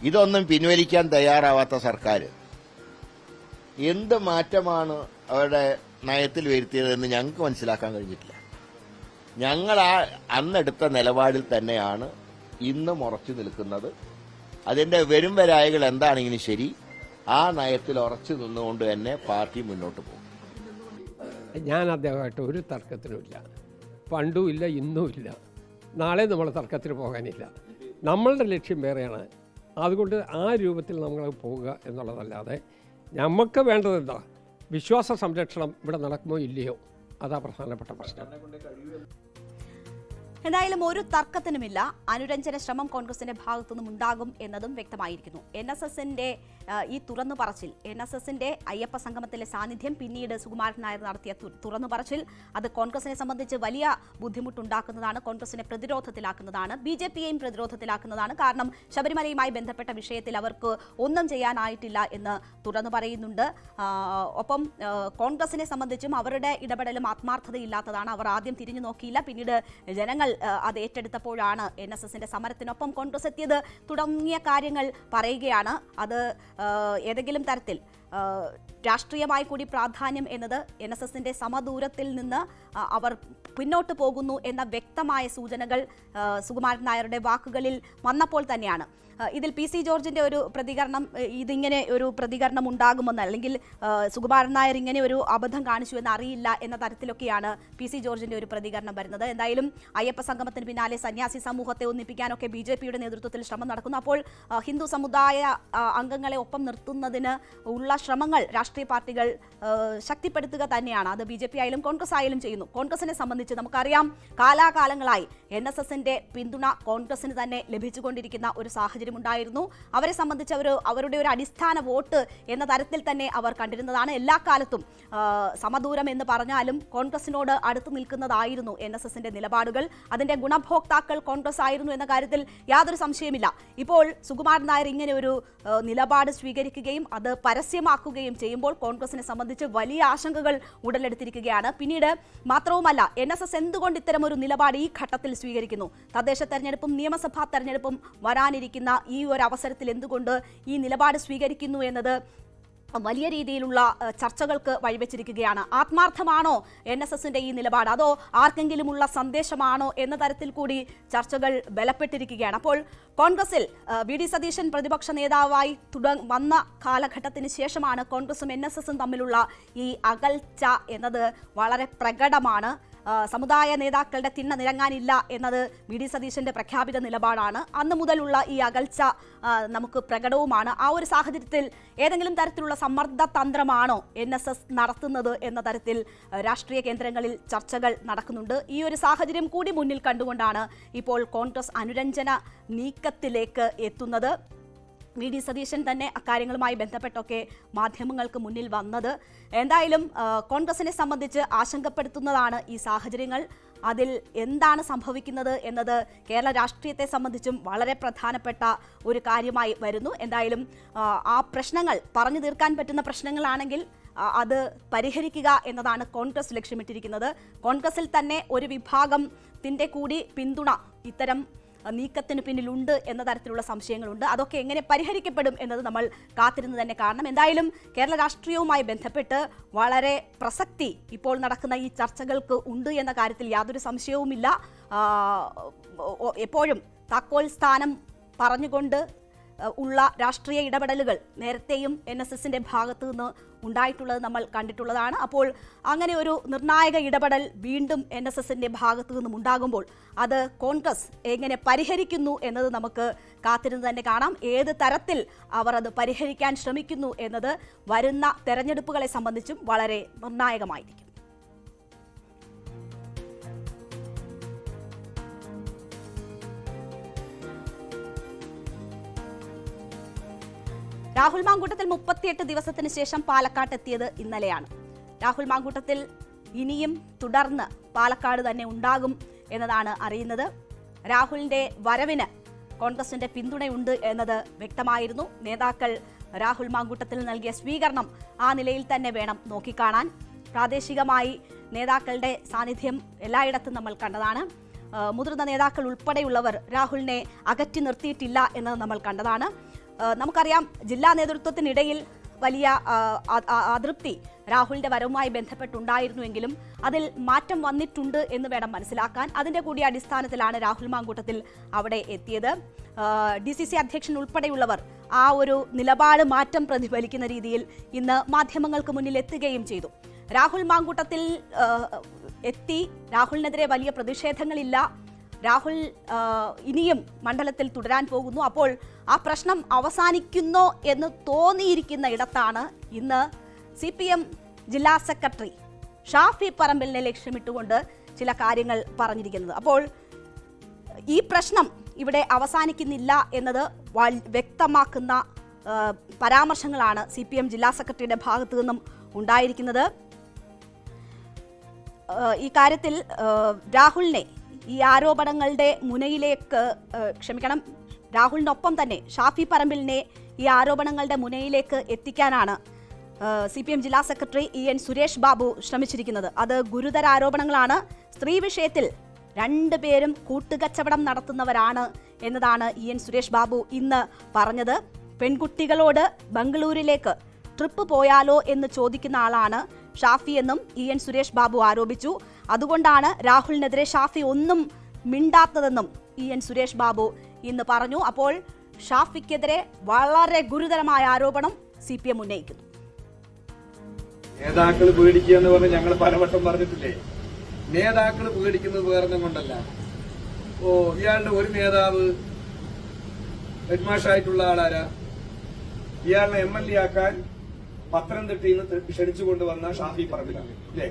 ഇതൊന്നും പിൻവലിക്കാൻ തയ്യാറാവാത്ത സർക്കാർ എന്ത് മാറ്റമാണ് അവരുടെ നയത്തിൽ വരുത്തിയതെന്ന് ഞങ്ങൾക്ക് മനസ്സിലാക്കാൻ കഴിഞ്ഞിട്ടില്ല. ഞങ്ങൾ അന്നെടുത്ത നിലപാടിൽ തന്നെയാണ് ഇന്നും ഉറച്ചു നിൽക്കുന്നത്. അതിന്റെ വരും വരായികൾ എന്താണെങ്കിലും ശരി, ആ നയത്തിൽ ഉറച്ചു നിന്നുകൊണ്ട് തന്നെ പാർട്ടി മുന്നോട്ട് പോകും. ഞാൻ അദ്ദേഹമായിട്ട് ഒരു തർക്കത്തിനുമില്ല. പണ്ടും ഇല്ല, ഇന്നും ഇല്ല, നാളെ നമ്മൾ തർക്കത്തിന് പോകാനില്ല. നമ്മളുടെ ലക്ഷ്യം വേറെയാണ്. അതുകൊണ്ട് ആ രൂപത്തിൽ നമ്മൾ പോവുക എന്നുള്ളതല്ലാതെ നമുക്ക് വേണ്ടത് എന്താ, വിശ്വാസ സംരക്ഷണം ഇവിടെ നടക്കുമോ ഇല്ലയോ, അതാ പ്രധാനപ്പെട്ട പ്രശ്നം. എന്തായാലും ഒരു തർക്കത്തിനുമില്ല. അനുരഞ്ജന ശ്രമം കോൺഗ്രസിന്റെ ഭാഗത്തുനിന്നും ഉണ്ടാകും എന്നതും വ്യക്തമായിരിക്കുന്നു. NSSന്റെ ഈ തുറന്നു പറച്ചിൽ NSSന്റെ അയ്യപ്പ സംഗമത്തിലെ സാന്നിധ്യം പിന്നീട് സുകുമാരൻ നായർ നടത്തിയ തുറന്നു പറച്ചിൽ അത് കോൺഗ്രസിനെ സംബന്ധിച്ച് വലിയ ബുദ്ധിമുട്ടുണ്ടാക്കുന്നതാണ്, കോൺഗ്രസിനെ പ്രതിരോധത്തിലാക്കുന്നതാണ്, BJPയെയും പ്രതിരോധത്തിലാക്കുന്നതാണ്. കാരണം ശബരിമലയുമായി ബന്ധപ്പെട്ട വിഷയത്തിൽ അവർക്ക് ഒന്നും ചെയ്യാനായിട്ടില്ല എന്ന് തുറന്നു പറയുന്നുണ്ട്. ഒപ്പം കോൺഗ്രസിനെ സംബന്ധിച്ചും അവരുടെ ഇടപെടലും ആത്മാർത്ഥതയില്ലാത്തതാണ്. അവർ ആദ്യം തിരിഞ്ഞു നോക്കിയില്ല, പിന്നീട് ജനങ്ങൾ അത് ഏറ്റെടുത്തപ്പോഴാണ് NSSന്റെ സമരത്തിനൊപ്പം കോൺഗ്രസ് എത്തിയത് തുടങ്ങിയ കാര്യങ്ങൾ പറയുകയാണ്. അത് ഏതെങ്കിലും തരത്തിൽ രാഷ്ട്രീയമായി കൂടി പ്രാധാന്യം എന്നത് NSSന്റെ സമദൂരത്തിൽ നിന്ന് അവർ പിന്നോട്ട് പോകുന്നു എന്ന വ്യക്തമായ സൂചനകൾ സുകുമാരൻ നായരുടെ വാക്കുകളിൽ വന്നപ്പോൾ തന്നെയാണ്. ഇതിൽ PC ജോർജിന്റെ ഒരു പ്രതികരണം, ഇതിങ്ങനെ ഒരു പ്രതികരണം ഉണ്ടാകുമെന്ന്, അല്ലെങ്കിൽ സുകുമാരൻ നായർ ഇങ്ങനെ ഒരു അബദ്ധം കാണിച്ചു എന്ന് അറിയില്ല എന്ന തരത്തിലൊക്കെയാണ് PC ജോർജിന്റെ ഒരു പ്രതികരണം വരുന്നത്. എന്തായാലും അയ്യപ്പ സംഗമത്തിന് പിന്നാലെ സന്യാസി സമൂഹത്തെ ഒന്നിപ്പിക്കാനൊക്കെ BJPയുടെ നേതൃത്വത്തിൽ ശ്രമം നടക്കുന്നു. അപ്പോൾ ഹിന്ദു സമുദായ അംഗങ്ങളെ ഒപ്പം നിർത്തുന്നതിന് ഉള്ള ശ്രമങ്ങൾ രാഷ്ട്രീയ പാർട്ടികൾ ശക്തിപ്പെടുത്തുക തന്നെയാണ്. അത് BJP ആയാലും കോൺഗ്രസ് ആയാലും ചെയ്യുന്നു. കോൺഗ്രസിനെ സംബന്ധിച്ച് നമുക്കറിയാം, കാലാകാലങ്ങളായി NSSന്റെ പിന്തുണ കോൺഗ്രസിന് തന്നെ ലഭിച്ചുകൊണ്ടിരിക്കുന്ന ഒരു സാഹചര്യം ഉണ്ടായിരുന്നു. അവരെ സംബന്ധിച്ച് അവരുടെ ഒരു അടിസ്ഥാന വോട്ട് എന്ന തരത്തിൽ തന്നെ അവർ കണ്ടിരുന്നതാണ്. എല്ലാ കാലത്തും സമദൂരം എന്ന് പറഞ്ഞാലും കോൺഗ്രസിനോട് അടുത്ത് നിൽക്കുന്നതായിരുന്നു NSSന്റെ നിലപാടുകൾ. അതിന്റെ ഗുണഭോക്താക്കൾ കോൺഗ്രസ് ആയിരുന്നു എന്ന കാര്യത്തിൽ യാതൊരു സംശയമില്ല. ഇപ്പോൾ സുകുമാരൻ നായർ ഇങ്ങനെ ഒരു നിലപാട് സ്വീകരിക്കുകയും അത് പരസ്യമാക്കുകയും ചെയ്യുമ്പോൾ കോൺഗ്രസിനെ സംബന്ധിച്ച് വലിയ ആശങ്കകൾ ഉടലെടുത്തിരിക്കുകയാണ്. പിന്നീട് മാത്രവുമല്ല, NSS എന്തുകൊണ്ട് ഇത്തരമൊരു നിലപാട് ഈ ഘട്ടത്തിൽ സ്വീകരിക്കുന്നു? തദ്ദേശ തെരഞ്ഞെടുപ്പും നിയമസഭാ തെരഞ്ഞെടുപ്പും വരാനിരിക്കുന്ന ഈ ഒരു അവസരത്തിൽ എന്തുകൊണ്ട് ഈ നിലപാട് സ്വീകരിക്കുന്നു എന്നത് വലിയ രീതിയിലുള്ള ചർച്ചകൾക്ക് വഴിവെച്ചിരിക്കുകയാണ്. ആത്മാർത്ഥമാണോ NSSന്റെ ഈ നിലപാട്, അതോ ആർക്കെങ്കിലുമുള്ള സന്ദേശമാണോ എന്ന തരത്തിൽ കൂടി ചർച്ചകൾ ബലപ്പെട്ടിരിക്കുകയാണ്. അപ്പോൾ കോൺഗ്രസിൽ VD സതീശൻ പ്രതിപക്ഷ നേതാവായി വന്ന കാലഘട്ടത്തിന് ശേഷമാണ് കോൺഗ്രസും NSSും തമ്മിലുള്ള ഈ അകൽച്ച എന്നത് വളരെ പ്രകടമാണ്. സമുദായ നേതാക്കളുടെ തിണ്ണ നിരങ്ങാനില്ല എന്നത് VD സതീശന്റെ പ്രഖ്യാപിത നിലപാടാണ്. അന്ന് മുതലുള്ള ഈ അകൽച്ച നമുക്ക് പ്രകടവുമാണ്. ആ ഒരു സാഹചര്യത്തിൽ ഏതെങ്കിലും തരത്തിലുള്ള സമ്മർദ്ദ തന്ത്രമാണോ NSS നടത്തുന്നത് എന്ന തരത്തിൽ രാഷ്ട്രീയ കേന്ദ്രങ്ങളിൽ ചർച്ചകൾ നടക്കുന്നുണ്ട്. ഈ ഒരു സാഹചര്യം കൂടി മുന്നിൽ കണ്ടുകൊണ്ടാണ് ഇപ്പോൾ കോൺഗ്രസ് അനുരഞ്ജന നീക്കത്തിലേക്ക് എത്തുന്നത്. VD സതീശൻ തന്നെ അക്കാര്യങ്ങളുമായി ബന്ധപ്പെട്ടൊക്കെ മാധ്യമങ്ങൾക്ക് മുന്നിൽ വന്നത്. എന്തായാലും കോൺഗ്രസിനെ സംബന്ധിച്ച് ആശങ്കപ്പെടുത്തുന്നതാണ് ഈ സാഹചര്യങ്ങൾ. അതിൽ എന്താണ് സംഭവിക്കുന്നത് എന്നത് കേരള രാഷ്ട്രീയത്തെ സംബന്ധിച്ചും വളരെ പ്രധാനപ്പെട്ട ഒരു കാര്യമായി വരുന്നു. എന്തായാലും ആ പ്രശ്നങ്ങൾ പറഞ്ഞു തീർക്കാൻ പറ്റുന്ന പ്രശ്നങ്ങളാണെങ്കിൽ അത് പരിഹരിക്കുക എന്നതാണ് കോൺഗ്രസ് ലക്ഷ്യമിട്ടിരിക്കുന്നത്. കോൺഗ്രസിൽ തന്നെ ഒരു വിഭാഗത്തിന്റെ കൂടി പിന്തുണ ഇത്തരം നീക്കത്തിന് പിന്നിലുണ്ട് എന്ന തരത്തിലുള്ള സംശയങ്ങളുണ്ട്. അതൊക്കെ എങ്ങനെ പരിഹരിക്കപ്പെടും എന്നത് നമ്മൾ കാത്തിരുന്ന് തന്നെ കാണണം. എന്തായാലും കേരള രാഷ്ട്രീയവുമായി ബന്ധപ്പെട്ട് വളരെ പ്രസക്തി ഇപ്പോൾ നടക്കുന്ന ഈ ചർച്ചകൾക്ക് ഉണ്ട് എന്ന കാര്യത്തിൽ യാതൊരു സംശയവുമില്ല. എപ്പോഴും താക്കോൽ സ്ഥാനം പറഞ്ഞുകൊണ്ട് ഉള്ള രാഷ്ട്രീയ ഇടപെടലുകൾ നേരത്തെയും NSSന്റെ ഭാഗത്തു നിന്ന് ഉണ്ടായിട്ടുള്ളത് നമ്മൾ കണ്ടിട്ടുള്ളതാണ്. അപ്പോൾ അങ്ങനെ ഒരു നിർണായക ഇടപെടൽ വീണ്ടും NSSന്റെ ഭാഗത്തു നിന്നും ഉണ്ടാകുമ്പോൾ അത് കോൺഗ്രസ് എങ്ങനെ പരിഹരിക്കുന്നു എന്നത് നമുക്ക് കാത്തിരുന്ന് തന്നെ കാണാം. ഏത് തരത്തിൽ അവർ അത് പരിഹരിക്കാൻ ശ്രമിക്കുന്നു എന്നത് വരുന്ന തെരഞ്ഞെടുപ്പുകളെ സംബന്ധിച്ചും വളരെ നിർണായകമായിരിക്കും. രാഹുൽ മാങ്കൂട്ടത്തിൽ 38 ദിവസത്തിന് ശേഷം പാലക്കാട്ട് എത്തിയത് ഇന്നലെയാണ്. രാഹുൽ മാങ്കൂട്ടത്തിൽ ഇനിയും തുടർന്ന് പാലക്കാട് തന്നെ ഉണ്ടാകും എന്നതാണ് അറിയുന്നത്. രാഹുലിന്റെ വരവിന് കോൺഗ്രസിന്റെ പിന്തുണയുണ്ട് എന്നത് വ്യക്തമായിരുന്നു. നേതാക്കൾ രാഹുൽ മാങ്കൂട്ടത്തിൽ നൽകിയ സ്വീകരണം ആ നിലയിൽ തന്നെ വേണം നോക്കിക്കാണാൻ. പ്രാദേശികമായി നേതാക്കളുടെ സാന്നിധ്യം എല്ലായിടത്തും നമ്മൾ കണ്ടതാണ്. മുതിർന്ന നേതാക്കൾ ഉൾപ്പെടെയുള്ളവർ രാഹുലിനെ അകറ്റി നിർത്തിയിട്ടില്ല എന്നത് നമ്മൾ കണ്ടതാണ്. നമുക്കറിയാം, ജില്ലാ നേതൃത്വത്തിനിടയിൽ വലിയ അതൃപ്തി രാഹുലിന്റെ വരവുമായി ബന്ധപ്പെട്ടുണ്ടായിരുന്നുവെങ്കിലും അതിൽ മാറ്റം വന്നിട്ടുണ്ട് എന്ന് വേണം മനസ്സിലാക്കാൻ. അതിന്റെ കൂടി അടിസ്ഥാനത്തിലാണ് രാഹുൽ മാങ്കൂട്ടത്തിൽ അവിടെ എത്തിയത്. DCC അധ്യക്ഷൻ ഉൾപ്പെടെയുള്ളവർ ആ ഒരു നിലപാട് മാറ്റം പ്രതിഫലിക്കുന്ന രീതിയിൽ ഇന്ന് മാധ്യമങ്ങൾക്ക് മുന്നിൽ എത്തുകയും ചെയ്തു. രാഹുൽ മാങ്കൂട്ടത്തിൽ എത്തി. രാഹുലിനെതിരെ വലിയ പ്രതിഷേധങ്ങളില്ല. രാഹുൽ ഇനിയും മണ്ഡലത്തിൽ തുടരാൻ പോകുന്നു. അപ്പോൾ ആ പ്രശ്നം അവസാനിക്കുന്നോ എന്ന് തോന്നിയിരിക്കുന്ന ഇടത്താണ് ഇന്ന് CPM ജില്ലാ സെക്രട്ടറി ഷാഫി പറമ്പിലിനെ ലക്ഷ്യമിട്ടുകൊണ്ട് ചില കാര്യങ്ങൾ പറഞ്ഞിരിക്കുന്നത്. അപ്പോൾ ഈ പ്രശ്നം ഇവിടെ അവസാനിക്കുന്നില്ല എന്നത് വ്യക്തമാക്കുന്ന പരാമർശങ്ങളാണ് CPM ജില്ലാ സെക്രട്ടറിയുടെ ഭാഗത്തു നിന്നും ഉണ്ടായിരിക്കുന്നത്. ഈ കാര്യത്തിൽ രാഹുലിനെ ഈ ആരോപണങ്ങളുടെ മുനയിലേക്ക് രാഹുലിനൊപ്പം തന്നെ ഷാഫി പറമ്പിലിനെ ഈ ആരോപണങ്ങളുടെ മുനയിലേക്ക് എത്തിക്കാനാണ് CPM ജില്ലാ സെക്രട്ടറി EN സുരേഷ് ബാബു ശ്രമിച്ചിരിക്കുന്നത്. അത് ഗുരുതര ആരോപണങ്ങളാണ്. സ്ത്രീ വിഷയത്തിൽ രണ്ടുപേരും കൂട്ടുകച്ചവടം നടത്തുന്നവരാണ് എന്നതാണ് EN സുരേഷ് ബാബു ഇന്ന് പറഞ്ഞത്. പെൺകുട്ടികളോട് ബംഗളൂരിലേക്ക് ട്രിപ്പ് പോയാലോ എന്ന് ചോദിക്കുന്ന ആളാണ് ഷാഫി എന്നും EN സുരേഷ് ബാബു ആരോപിച്ചു. അതുകൊണ്ടാണ് രാഹുലിനെതിരെ ഷാഫി ഒന്നും മിണ്ടാത്തതെന്നും EN സുരേഷ് ബാബു ഇന്ന് പറഞ്ഞു. അപ്പോൾ ഷാഫിക്കെതിരെ വളരെ ഗുരുതരമായ ആരോപണം CPM ഉന്നയിക്കുന്നു. നേതാക്കൾ പേടിക്കുക എന്ന് പറഞ്ഞ് ഞങ്ങൾ പലവട്ടം പറഞ്ഞിട്ടില്ലേ? നേതാക്കൾ പേടിക്കുന്നത് വേറെ കൊണ്ടല്ല. ഇയാളുടെ ഒരു നേതാവ് ഹെഡ്മാഷായിട്ടുള്ള ആളാരാ? ഇയാളെ MLA ആക്കാൻ പത്തനംതിട്ടയിൽ നിന്ന് ക്ഷണിച്ചുകൊണ്ടുവന്ന ഷാഫി പറമ്പിലാണ് അല്ലേ?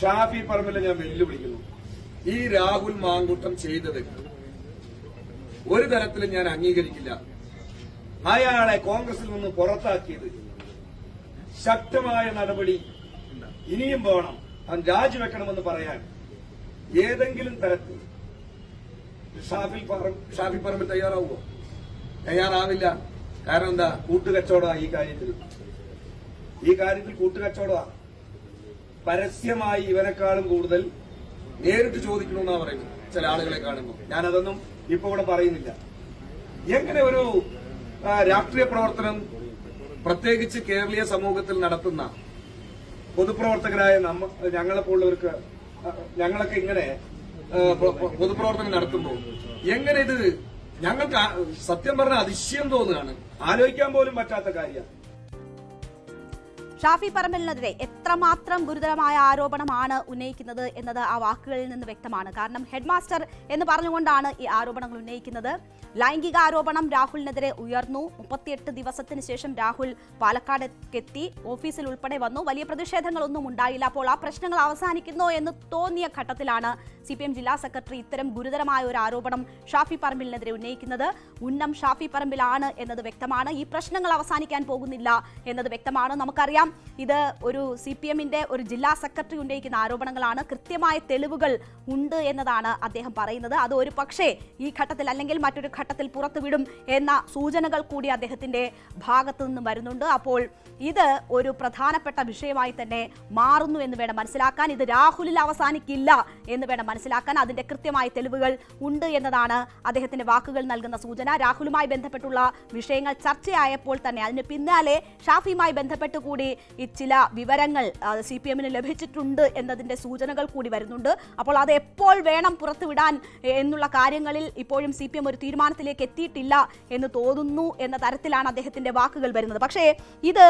ഷാഫി പറമ്പിലെ ഞാൻ വെല്ലുവിളിക്കുന്നു. ഈ രാഹുൽ മാങ്കൂട്ടം ചെയ്തത് ഒരു തരത്തിലും ഞാൻ അംഗീകരിക്കില്ല. അയാളെ കോൺഗ്രസിൽ നിന്ന് പുറത്താക്കിയത് ശക്തമായ നടപടി ഇനിയും വേണം. അവൻ രാജിവെക്കണമെന്ന് പറയാൻ ഏതെങ്കിലും തരത്തിൽ ഷാഫി പറമ്പിൽ തയ്യാറാവുമോ? തയ്യാറാവില്ല. കാരണം എന്താ? കൂട്ടുകച്ചവടമാണ് ഈ കാര്യത്തിൽ കൂട്ടുകച്ചവടമാണ്. പരസ്യമായി ഇവനെക്കാളും കൂടുതൽ നേരിട്ട് ചോദിക്കണമെന്നാ പറയുന്നത് ചില ആളുകളെ കാണുമ്പോൾ. ഞാനതൊന്നും ഇപ്പൊ ഇവിടെ പറയുന്നില്ല. എങ്ങനെ ഒരു രാഷ്ട്രീയ പ്രവർത്തനം പ്രത്യേകിച്ച് കേരളീയ സമൂഹത്തിൽ നടത്തുന്ന പൊതുപ്രവർത്തകരായ ഞങ്ങളെപ്പോലുള്ളവർക്ക് ഞങ്ങളൊക്കെ ഇങ്ങനെ പൊതുപ്രവർത്തനം നടത്തുമ്പോൾ എങ്ങനെ ഇത് ഞങ്ങൾക്ക് സത്യം പറഞ്ഞ അതിശയം തോന്നുകയാണ്. ആലോചിക്കാൻ പോലും പറ്റാത്ത കാര്യമാണ്. ഷാഫി പറമ്പലിനെതിരെ എത്രമാത്രം ഗുരുതരമായ ആരോപണമാണ് ഉന്നയിക്കുന്നത് എന്നത് ആ വാക്കുകളിൽ നിന്ന് വ്യക്തമാണ്. കാരണം ഹെഡ്മാസ്റ്റർ എന്ന് പറഞ്ഞുകൊണ്ടാണ് ഈ ആരോപണങ്ങൾ ഉന്നയിക്കുന്നത്. ലൈംഗിക ആരോപണം രാഹുലിനെതിരെ ഉയർന്നു. 38 ദിവസത്തിന് ശേഷം രാഹുൽ പാലക്കാടെത്തി ഓഫീസിൽ ഉൾപ്പെടെ വന്നു. വലിയ പ്രതിഷേധങ്ങളൊന്നും ഉണ്ടായില്ല. അപ്പോൾ ആ പ്രശ്നങ്ങൾ അവസാനിക്കുന്നോ എന്ന് തോന്നിയ ഘട്ടത്തിലാണ് CPM ജില്ലാ സെക്രട്ടറി ഇത്തരം ഗുരുതരമായ ഒരു ആരോപണം ഷാഫി പറമ്പിലിനെതിരെ ഉന്നയിക്കുന്നത്. ഉന്നം ഷാഫി പറമ്പിലാണ് എന്നത് വ്യക്തമാണ്. ഈ പ്രശ്നങ്ങൾ അവസാനിക്കാൻ പോകുന്നില്ല എന്നത് വ്യക്തമാണ്. നമുക്കറിയാം ഇത് ഒരു CPMന്റെ ഒരു ജില്ലാ സെക്രട്ടറി ഉന്നയിക്കുന്ന ആരോപണങ്ങളാണ്. കൃത്യമായ തെളിവുകൾ ഉണ്ട് എന്നതാണ് അദ്ദേഹം പറയുന്നത്. അത് ഒരു പക്ഷേ ഈ ഘട്ടത്തിൽ അല്ലെങ്കിൽ മറ്റൊരു ഘട്ടത്തിൽ പുറത്തുവിടും എന്ന സൂചനകൾ കൂടി അദ്ദേഹത്തിന്റെ ഭാഗത്തു നിന്നും വരുന്നുണ്ട്. അപ്പോൾ ഇത് ഒരു പ്രധാനപ്പെട്ട വിഷയമായി തന്നെ മാറുന്നു എന്ന് വേണം മനസ്സിലാക്കാൻ. ഇത് രാഹുലിൽ അവസാനിക്കില്ല എന്ന് വേണം മനസ്സിലാക്കാൻ. അതിന്റെ കൃത്യമായ തെളിവുകൾ ഉണ്ട് എന്നതാണ് അദ്ദേഹത്തിന്റെ വാക്കുകൾ നൽകുന്ന സൂചന. രാഹുലുമായി ബന്ധപ്പെട്ടുള്ള വിഷയങ്ങൾ ചർച്ചയായപ്പോൾ തന്നെ അതിന് പിന്നാലെ ഷാഫിയുമായി ബന്ധപ്പെട്ട് കൂടി ഈ ചില വിവരങ്ങൾ CPMന് ലഭിച്ചിട്ടുണ്ട് എന്നതിന്റെ സൂചനകൾ കൂടി വരുന്നുണ്ട്. അപ്പോൾ അത് എപ്പോൾ വേണം പുറത്തുവിടാൻ എന്നുള്ള കാര്യങ്ങളിൽ ഇപ്പോഴും CPM ഒരു തീരുമാനത്തിലേക്ക് എത്തിയിട്ടില്ല എന്ന് തോന്നുന്നു എന്ന തരത്തിലാണ് അദ്ദേഹത്തിന്റെ വാക്കുകൾ വരുന്നത്. പക്ഷേ ഇത്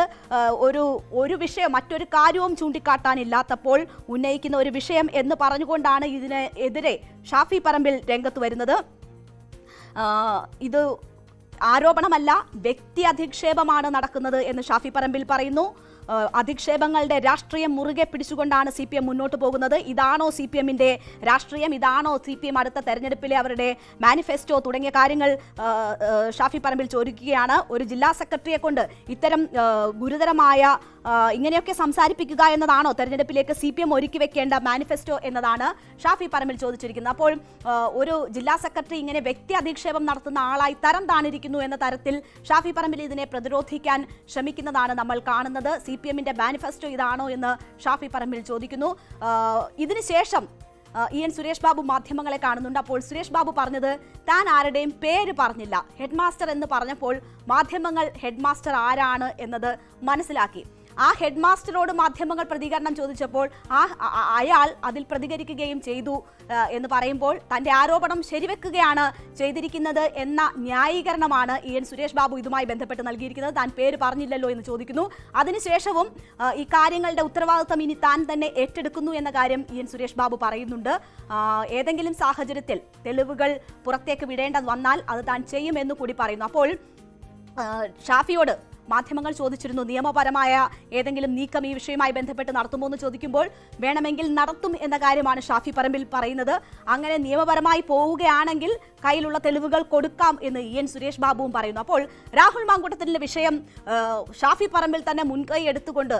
ഒരു വിഷയം മറ്റൊരു കാര്യവും ചൂണ്ടിക്കാട്ടാനില്ലാത്തപ്പോൾ ഉന്നയിക്കുന്ന ഒരു വിഷയം എന്ന് പറഞ്ഞുകൊണ്ടാണ് ഇതിനെതിരെ ഷാഫി പറമ്പിൽ രംഗത്ത് വരുന്നത്. ഇത് ആരോപണമല്ല, വ്യക്തി അധിക്ഷേപമാണ് നടക്കുന്നത് എന്ന് ഷാഫി പറമ്പിൽ പറയുന്നു. അധിക്ഷേപങ്ങളുടെ രാഷ്ട്രീയം മുറുകെ പിടിച്ചുകൊണ്ടാണ് CPM മുന്നോട്ട് പോകുന്നത്. ഇതാണോ CPMന്റെ രാഷ്ട്രീയം? ഇതാണോ CPM അടുത്ത തെരഞ്ഞെടുപ്പിലെ അവരുടെ മാനിഫെസ്റ്റോ തുടങ്ങിയ കാര്യങ്ങൾ ഷാഫി പറമ്പിൽ ചോദിക്കുകയാണ്. ഒരു ജില്ലാ സെക്രട്ടറിയെ കൊണ്ട് ഇത്തരം ഗുരുതരമായ ഇങ്ങനെയൊക്കെ സംസാരിപ്പിക്കുക എന്നതാണോ തെരഞ്ഞെടുപ്പിലേക്ക് CPM ഒരുക്കി വെക്കേണ്ട മാനിഫെസ്റ്റോ എന്നതാണ് ഷാഫി പറമ്പിൽ ചോദിച്ചിരിക്കുന്നത്. അപ്പോൾ ഒരു ജില്ലാ സെക്രട്ടറി ഇങ്ങനെ വ്യക്തി അധിക്ഷേപം നടത്തുന്ന ആളായി തരം താണിരിക്കുന്നു എന്ന തരത്തിൽ ഷാഫി പറമ്പിൽ ഇതിനെ പ്രതിരോധിക്കാൻ ശ്രമിക്കുന്നതാണ് നമ്മൾ കാണുന്നത്. CPMന്റെ മാനിഫെസ്റ്റോ ഇതാണോ എന്ന് ഷാഫി പറമ്പിൽ ചോദിക്കുന്നു. ഇതിനുശേഷം EN സുരേഷ് ബാബു മാധ്യമങ്ങളെ കാണുന്നുണ്ട്. അപ്പോൾ സുരേഷ് ബാബു പറഞ്ഞത് താൻ ആരുടെയും പേര് പറഞ്ഞില്ല. ഹെഡ്മാസ്റ്റർ എന്ന് പറഞ്ഞപ്പോൾ മാധ്യമങ്ങൾ ഹെഡ്മാസ്റ്റർ ആരാണ് എന്നത് മനസ്സിലാക്കി. ആ ഹെഡ്മാസ്റ്ററോട് മാധ്യമങ്ങൾ പ്രതികരണം ചോദിച്ചപ്പോൾ അയാൾ അതിൽ പ്രതികരിക്കുകയും ചെയ്തു എന്ന് പറയുമ്പോൾ തന്റെ ആരോപണം ശരിവെക്കുകയാണ് ചെയ്തിരിക്കുന്നത് എന്ന ന്യായീകരണമാണ് EN സുരേഷ് ബാബു ഇതുമായി ബന്ധപ്പെട്ട് നൽകിയിരിക്കുന്നത്. താൻ പേര് പറഞ്ഞില്ലല്ലോ എന്ന് ചോദിക്കുന്നു. അതിനുശേഷവും ഈ കാര്യങ്ങളുടെ ഉത്തരവാദിത്തം ഇനി താൻ തന്നെ ഏറ്റെടുക്കുന്നു എന്ന കാര്യം EN സുരേഷ് ബാബു പറയുന്നുണ്ട്. ഏതെങ്കിലും സാഹചര്യത്തിൽ തെളിവുകൾ പുറത്തേക്ക് വിടേണ്ടത് വന്നാൽ അത് താൻ ചെയ്യുമെന്ന് കൂടി പറയുന്നു. അപ്പോൾ ഷാഫിയോട് മാധ്യമങ്ങൾ ചോദിച്ചിരുന്നു നിയമപരമായ ഏതെങ്കിലും നീക്കം ഈ വിഷയവുമായി ബന്ധപ്പെട്ട് നടത്തുമോ എന്ന് ചോദിക്കുമ്പോൾ വേണമെങ്കിൽ നടത്തും എന്ന കാര്യമാണ് ഷാഫി പറമ്പിൽ പറയുന്നത്. അങ്ങനെ നിയമപരമായി പോവുകയാണെങ്കിൽ കയ്യിലുള്ള തെളിവുകൾ കൊടുക്കാം എന്ന് EN സുരേഷ് ബാബുവും പറയുന്നു. അപ്പോൾ രാഹുൽ മാങ്കൂട്ടത്തിലിന്റെ വിഷയം ഷാഫി പറമ്പിൽ തന്നെ മുൻകൈ എടുത്തുകൊണ്ട്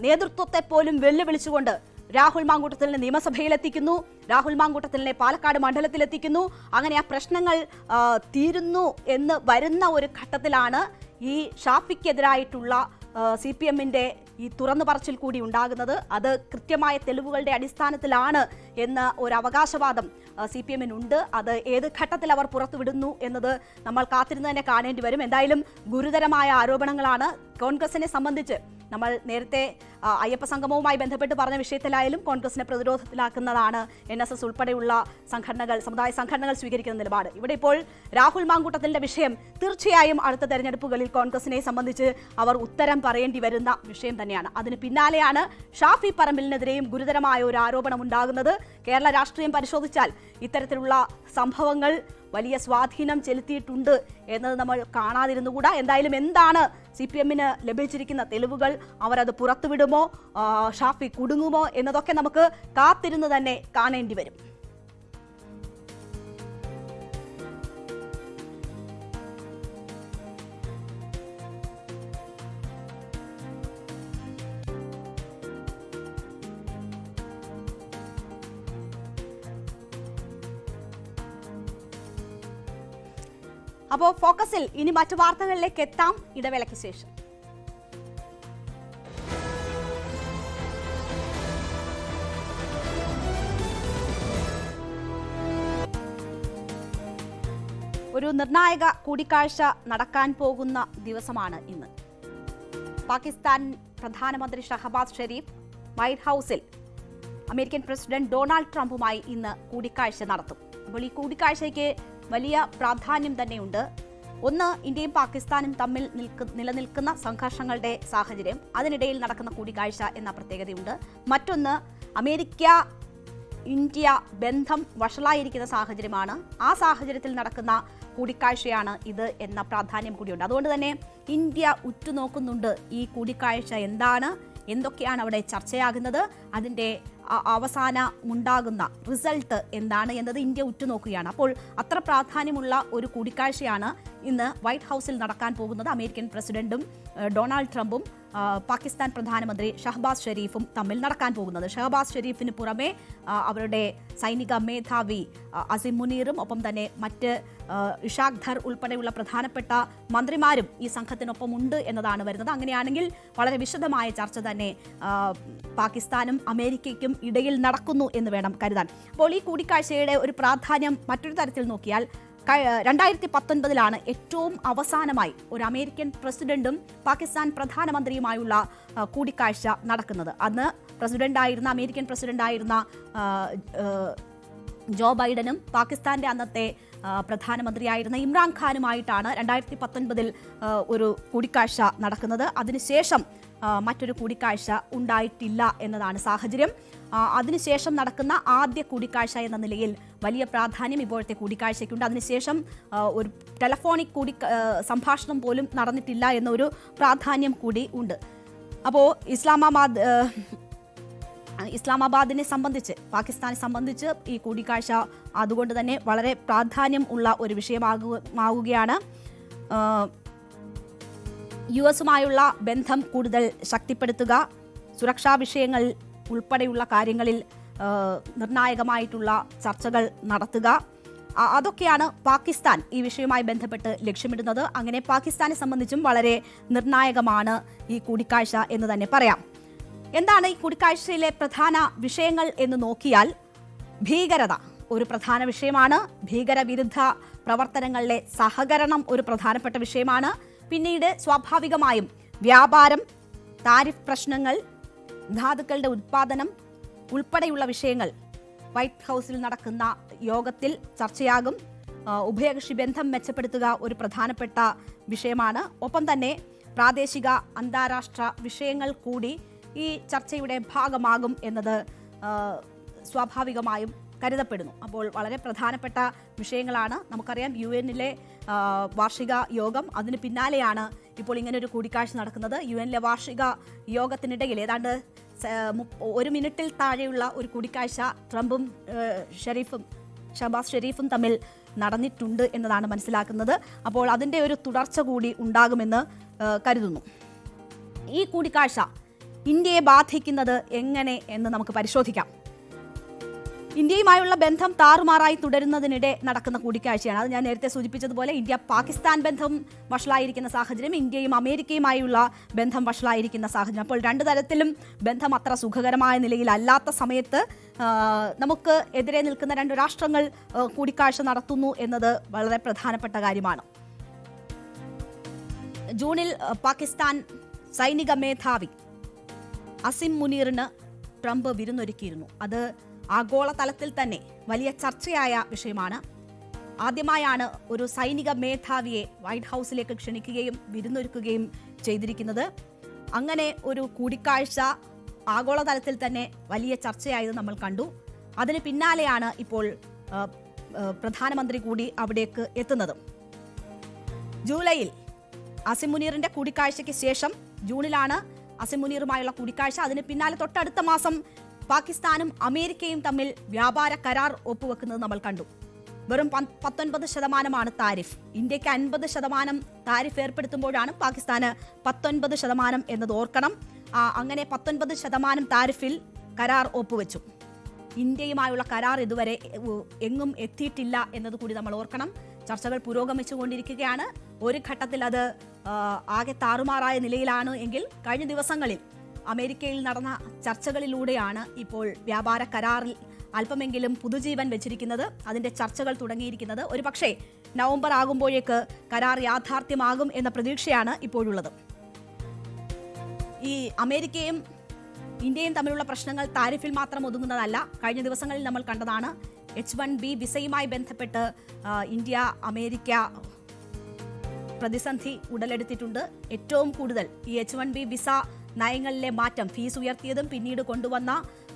നേതൃത്വത്തെ പോലും വെല്ലുവിളിച്ചുകൊണ്ട് രാഹുൽ മാങ്കൂട്ടത്തിലിനെ നിയമസഭയിലെത്തിക്കുന്നു, രാഹുൽ മാങ്കൂട്ടത്തിലിനെ പാലക്കാട് മണ്ഡലത്തിലെത്തിക്കുന്നു. അങ്ങനെ ആ പ്രശ്നങ്ങൾ തീരുന്നു എന്ന് വരുന്ന ഒരു ഘട്ടത്തിലാണ് ഈ ഷാഫിക്കെതിരായിട്ടുള്ള CPM-ന്റെ ഈ തുറന്നു പറച്ചിൽ കൂടി ഉണ്ടാകുന്നത്. അത് കൃത്യമായ തെളിവുകളുടെ അടിസ്ഥാനത്തിലാണ് എന്ന ഒരു അവകാശവാദം CPM-നുണ്ട്. അത് ഏത് ഘട്ടത്തിൽ അവർ പുറത്തുവിടുന്നു എന്നത് നമ്മൾ കാത്തിരുന്ന് തന്നെ കാണേണ്ടി വരും. എന്തായാലും ഗുരുതരമായ ആരോപണങ്ങളാണ്. കോൺഗ്രസിനെ സംബന്ധിച്ച് നമ്മൾ നേരത്തെ അയ്യപ്പ സംഗമവുമായി ബന്ധപ്പെട്ട് പറഞ്ഞ വിഷയത്തിലായാലും കോൺഗ്രസിനെ പ്രതിരോധത്തിലാക്കുന്നതാണ് NSS ഉൾപ്പെടെയുള്ള സംഘടനകൾ, സമുദായ സംഘടനകൾ സ്വീകരിക്കുന്ന നിലപാട്. ഇവിടെ ഇപ്പോൾ രാഹുൽ മാങ്കൂട്ടത്തിലിന്റെ വിഷയം തീർച്ചയായും അടുത്ത തെരഞ്ഞെടുപ്പുകളിൽ കോൺഗ്രസിനെ സംബന്ധിച്ച് അവർ ഉത്തരം പറയേണ്ടി വരുന്ന വിഷയം തന്നെയാണ്. അതിന് പിന്നാലെയാണ് ഷാഫി പറമ്പിലിനെതിരെയും ഗുരുതരമായ ഒരു ആരോപണം ഉണ്ടാകുന്നത്. കേരള രാഷ്ട്രീയം പരിശോധിച്ചാൽ ഇത്തരത്തിലുള്ള സംഭവങ്ങൾ വലിയ സ്വാധീനം ചെലുത്തിയിട്ടുണ്ട് എന്നത് നമ്മൾ കാണാതിരുന്നുകൂടാ. എന്തായാലും എന്താണ് CPM-ന് ലഭിച്ചിരിക്കുന്ന തെളിവുകൾ, അവരത് പുറത്തുവിടുമോ, ഷാഫി കുടുങ്ങുമോ എന്നതൊക്കെ നമുക്ക് കാത്തിരുന്ന് തന്നെ കാണേണ്ടി വരും. അപ്പോൾ ഫോക്കസിൽ ഇനി മറ്റു വാർത്തകളിലേക്ക് എത്താം ഇടവേളയ്ക്ക് ശേഷം. ഒരു നിർണായക കൂടിക്കാഴ്ച നടക്കാൻ പോകുന്ന ദിവസമാണ് ഇന്ന്. പാകിസ്ഥാൻ പ്രധാനമന്ത്രി ഷഹബാസ് ഷെരീഫ് വൈറ്റ് ഹൌസിൽ അമേരിക്കൻ പ്രസിഡന്റ് ഡൊണാൾഡ് ട്രംപുമായി ഇന്ന് കൂടിക്കാഴ്ച നടത്തും. അപ്പോൾ ഈ കൂടിക്കാഴ്ചയ്ക്ക് വലിയ പ്രാധാന്യം തന്നെയുണ്ട്. ഒന്ന്, ഇന്ത്യയും പാകിസ്ഥാനും തമ്മിൽ നിലനിൽക്കുന്ന സംഘർഷങ്ങളുടെ സാഹചര്യം, അതിനിടയിൽ നടക്കുന്ന കൂടിക്കാഴ്ച എന്ന പ്രത്യേകതയുണ്ട്. മറ്റൊന്ന്, അമേരിക്ക ഇന്ത്യ ബന്ധം വഷളായിരിക്കുന്ന സാഹചര്യമാണ്. ആ സാഹചര്യത്തിൽ നടക്കുന്ന കൂടിക്കാഴ്ചയാണ് ഇത് എന്ന പ്രാധാന്യം കൂടിയുണ്ട്. അതുകൊണ്ട് തന്നെ ഇന്ത്യ ഉറ്റുനോക്കുന്നുണ്ട് ഈ കൂടിക്കാഴ്ച എന്തൊക്കെയാണ് അവിടെ ചർച്ചയാകുന്നത്, അതിൻ്റെ അവസാനമുണ്ടാകുന്ന റിസൾട്ട് എന്താണ് എന്നത് ഇന്ത്യ ഉറ്റുനോക്കുകയാണ്. അപ്പോൾ അത്ര പ്രാധാന്യമുള്ള ഒരു കൂടിക്കാഴ്ചയാണ് ഇന്ന് വൈറ്റ് ഹൌസിൽ നടക്കാൻ പോകുന്നത്. അമേരിക്കൻ പ്രസിഡന്റും ഡൊണാൾഡ് ട്രംപും പാകിസ്ഥാൻ പ്രധാനമന്ത്രി ഷഹബാസ് ഷെരീഫും തമ്മിൽ നടക്കാൻ പോകുന്നത്. ഷഹബാസ് ഷെരീഫിന് പുറമെ അവരുടെ സൈനിക മേധാവി അസിം മുനീറും ഒപ്പം തന്നെ മറ്റ് ഇഷാഖ് ധർ ഉൾപ്പെടെയുള്ള പ്രധാനപ്പെട്ട മന്ത്രിമാരും ഈ സംഘത്തിനൊപ്പം ഉണ്ട് എന്നതാണ് വരുന്നത്. അങ്ങനെയാണെങ്കിൽ വളരെ വിശദമായ ചർച്ച തന്നെ പാകിസ്ഥാനും അമേരിക്കയ്ക്കും ഇടയിൽ നടക്കുന്നു എന്ന് വേണം കരുതാൻ. അപ്പോൾ ഈ കൂടിക്കാഴ്ചയുടെ ഒരു പ്രാധാന്യം മറ്റൊരു തരത്തിൽ നോക്കിയാൽ 2019 ഏറ്റവും അവസാനമായി ഒരു അമേരിക്കൻ പ്രസിഡന്റും പാകിസ്ഥാൻ പ്രധാനമന്ത്രിയുമായുള്ള കൂടിക്കാഴ്ച നടക്കുന്നത്. അന്ന് അമേരിക്കൻ പ്രസിഡന്റായിരുന്ന ജോ ബൈഡനും പാകിസ്ഥാന്റെ അന്നത്തെ പ്രധാനമന്ത്രിയായിരുന്ന ഇമ്രാൻഖാനുമായിട്ടാണ് 2019 ഒരു കൂടിക്കാഴ്ച നടക്കുന്നത്. അതിനുശേഷം മറ്റൊരു കൂടിക്കാഴ്ച ഉണ്ടായിട്ടില്ല എന്നതാണ് സാഹചര്യം. അതിനുശേഷം നടക്കുന്ന ആദ്യ കൂടിക്കാഴ്ച എന്ന നിലയിൽ വലിയ പ്രാധാന്യം ഇപ്പോഴത്തെ കൂടിക്കാഴ്ചയ്ക്കുണ്ട്. അതിനുശേഷം ഒരു ടെലഫോണിക് സംഭാഷണം പോലും നടന്നിട്ടില്ല എന്നൊരു പ്രാധാന്യം കൂടി ഉണ്ട്. അപ്പോൾ ഇസ്ലാമാബാദിനെ സംബന്ധിച്ച്, പാകിസ്ഥാനെ സംബന്ധിച്ച് ഈ കൂടിക്കാഴ്ച അതുകൊണ്ട് തന്നെ വളരെ പ്രാധാന്യം ഉള്ള ഒരു വിഷയമാവുകയാണ്. US-ഉമായുള്ള ബന്ധം കൂടുതൽ ശക്തിപ്പെടുത്തുക, സുരക്ഷാ വിഷയങ്ങൾ ഉൾപ്പെടെയുള്ള കാര്യങ്ങളിൽ നിർണായകമായിട്ടുള്ള ചർച്ചകൾ നടത്തുക, അതൊക്കെയാണ് പാകിസ്ഥാൻ ഈ വിഷയവുമായി ബന്ധപ്പെട്ട് ലക്ഷ്യമിടുന്നത്. അങ്ങനെ പാകിസ്ഥാനെ സംബന്ധിച്ചും വളരെ നിർണായകമാണ് ഈ കൂടിക്കാഴ്ച എന്ന് തന്നെ പറയാം. എന്താണ് ഈ കൂടിക്കാഴ്ചയിലെ പ്രധാന വിഷയങ്ങൾ എന്ന് നോക്കിയാൽ, ഭീകരത ഒരു പ്രധാന വിഷയമാണ്. ഭീകരവിരുദ്ധ പ്രവർത്തനങ്ങളിലെ സഹകരണം ഒരു പ്രധാനപ്പെട്ട വിഷയമാണ്. പിന്നീട് സ്വാഭാവികമായും വ്യാപാരം, താരിഫ് പ്രശ്നങ്ങൾ, ധാതുക്കളുടെ ഉത്പാദനം ഉൾപ്പെടെയുള്ള വിഷയങ്ങൾ വൈറ്റ് ഹൌസിൽ നടക്കുന്ന യോഗത്തിൽ ചർച്ചയാകും. ഉഭയകക്ഷി ബന്ധം മെച്ചപ്പെടുത്തുക ഒരു പ്രധാനപ്പെട്ട വിഷയമാണ്. ഒപ്പം തന്നെ പ്രാദേശിക അന്താരാഷ്ട്ര വിഷയങ്ങൾ കൂടി ഈ ചർച്ചയുടെ ഭാഗമാകും എന്നത് സ്വാഭാവികമായും കരുതപ്പെടുന്നു. അപ്പോൾ വളരെ പ്രധാനപ്പെട്ട വിഷയങ്ങളാണ്. നമുക്കറിയാം UN-ലെ വാർഷിക യോഗം, അതിന് പിന്നാലെയാണ് ഇപ്പോൾ ഇങ്ങനെ ഒരു കൂടിക്കാഴ്ച നടക്കുന്നത്. UN വാർഷിക യോഗത്തിനിടയിൽ ഏതാണ്ട് 1 മിനിറ്റിൽ താഴെയുള്ള ഒരു കൂടിക്കാഴ്ച ട്രംപും ഷഹബാസ് ഷെരീഫും തമ്മിൽ നടന്നിട്ടുണ്ട് എന്നതാണ് മനസ്സിലാക്കുന്നത്. അപ്പോൾ അതിൻ്റെ ഒരു തുടർച്ച കൂടി ഉണ്ടാകുമെന്ന് കരുതുന്നു. ഈ കൂടിക്കാഴ്ച ഇന്ത്യയെ ബാധിക്കുന്നത് എങ്ങനെ എന്ന് നമുക്ക് പരിശോധിക്കാം. ഇന്ത്യയുമായുള്ള ബന്ധം താറുമാറായി തുടരുന്നതിനിടെ നടക്കുന്ന കൂടിക്കാഴ്ചയാണ്. അത് ഞാൻ നേരത്തെ സൂചിപ്പിച്ചതുപോലെ ഇന്ത്യ പാകിസ്ഥാൻ ബന്ധം വഷളായിരിക്കുന്ന സാഹചര്യം, ഇന്ത്യയും അമേരിക്കയുമായുള്ള ബന്ധം വഷളായിരിക്കുന്ന സാഹചര്യം. അപ്പോൾ രണ്ടു തരത്തിലും ബന്ധം അത്ര സുഖകരമായ നിലയിലല്ലാത്ത സമയത്ത് നമുക്ക് എതിരെ നിൽക്കുന്ന 2 രാഷ്ട്രങ്ങൾ കൂടിക്കാഴ്ച നടത്തുന്നു എന്നത് വളരെ പ്രധാനപ്പെട്ട കാര്യമാണ്. ജൂണിൽ പാകിസ്ഥാൻ സൈനിക മേധാവി അസിം മുനീറിന് ട്രംപ് വിരുന്നൊരുക്കിയിരുന്നു. അത് ആഗോളതലത്തിൽ തന്നെ വലിയ ചർച്ചയായ വിഷയമാണ്. ആദ്യമായാണ് ഒരു സൈനിക മേധാവിയെ വൈറ്റ് ഹൗസിലേക്ക് ക്ഷണിക്കുകയും വിരുന്നൊരുക്കുകയും ചെയ്തിരിക്കുന്നത്. അങ്ങനെ ഒരു കൂടിക്കാഴ്ച ആഗോളതലത്തിൽ തന്നെ വലിയ ചർച്ചയായത് നമ്മൾ കണ്ടു. അതിന് പിന്നാലെയാണ് ഇപ്പോൾ പ്രധാനമന്ത്രി കൂടി അവിടേക്ക് എത്തുന്നത്. ജൂലൈയിൽ അസിം മുനീറിന്റെ കൂടിക്കാഴ്ചയ്ക്ക് ശേഷം ജൂണിലാണ് അസിം മുനീറുമായുള്ള കൂടിക്കാഴ്ച. അതിന് പിന്നാലെ തൊട്ടടുത്ത മാസം പാകിസ്ഥാനും അമേരിക്കയും തമ്മിൽ വ്യാപാര കരാർ ഒപ്പുവെക്കുന്നത് നമ്മൾ കണ്ടു. വെറും 19% താരിഫ്. ഇന്ത്യക്ക് 50% താരിഫ് ഏർപ്പെടുത്തുമ്പോഴാണ് പാകിസ്ഥാന് 19% എന്നത് ഓർക്കണം. അങ്ങനെ 19% താരിഫിൽ കരാർ ഒപ്പുവെച്ചു. ഇന്ത്യയുമായുള്ള കരാർ ഇതുവരെ എങ്ങും എത്തിയിട്ടില്ല എന്നതുകൂടി നമ്മൾ ഓർക്കണം. ചർച്ചകൾ പുരോഗമിച്ചുകൊണ്ടിരിക്കുകയാണ്. ഒരു ഘട്ടത്തിൽ അത് ആകെ താറുമാറായ നിലയിലാണ് എങ്കിൽ കഴിഞ്ഞ ദിവസങ്ങളിൽ അമേരിക്കയിൽ നടന്ന ചർച്ചകളിലൂടെയാണ് ഇപ്പോൾ വ്യാപാര കരാറിൽ അല്പമെങ്കിലും പുതുജീവൻ വെച്ചിരിക്കുന്നത്. അതിന്റെ ചർച്ചകൾ തുടങ്ങിയിരിക്കുന്നത്. ഒരു പക്ഷേ നവംബർ ആകുമ്പോഴേക്ക് കരാർ യാഥാർത്ഥ്യമാകും എന്ന പ്രതീക്ഷയാണ് ഇപ്പോഴുള്ളത്. ഈ അമേരിക്കയും ഇന്ത്യയും തമ്മിലുള്ള പ്രശ്നങ്ങൾ താരിഫിൽ മാത്രം ഒതുങ്ങുന്നതല്ല. കഴിഞ്ഞ ദിവസങ്ങളിൽ നമ്മൾ കണ്ടതാണ് H-1B വിസയുമായി ബന്ധപ്പെട്ട് ഇന്ത്യ അമേരിക്ക പ്രതിസന്ധി ഉടലെടുത്തിട്ടുണ്ട്. ഏറ്റവും കൂടുതൽ ഈ H-1B വിസ നയങ്ങളിലെ മാറ്റം, ഫീസ് ഉയർത്തിയതും പിന്നീട് കൊണ്ടുവന്ന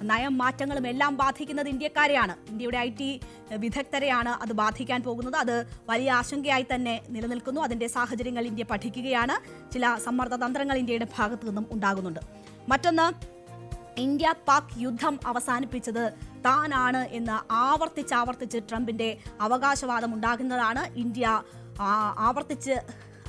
നയം മാറ്റങ്ങളും എല്ലാം ബാധിക്കുന്നത് ഇന്ത്യക്കാരെയാണ്. ഇന്ത്യയുടെ IT വിദഗ്ധരെയാണ് അത് ബാധിക്കാൻ പോകുന്നത്. അത് വലിയ ആശങ്കയായി തന്നെ നിലനിൽക്കുന്നു. അതിന്റെ സാഹചര്യങ്ങൾ ഇന്ത്യ പഠിക്കുകയാണ്. ചില സമ്മർദ്ദ തന്ത്രങ്ങൾ ഇന്ത്യയുടെ ഭാഗത്തു നിന്നും ഉണ്ടാകുന്നുണ്ട്. മറ്റൊന്ന്, ഇന്ത്യ പാക് യുദ്ധം അവസാനിപ്പിച്ചത് താനാണ് എന്ന് ആവർത്തിച്ച് ട്രംപിന്റെ അവകാശവാദം ഉണ്ടാകുന്നതാണ്. ഇന്ത്യ ആവർത്തിച്ച്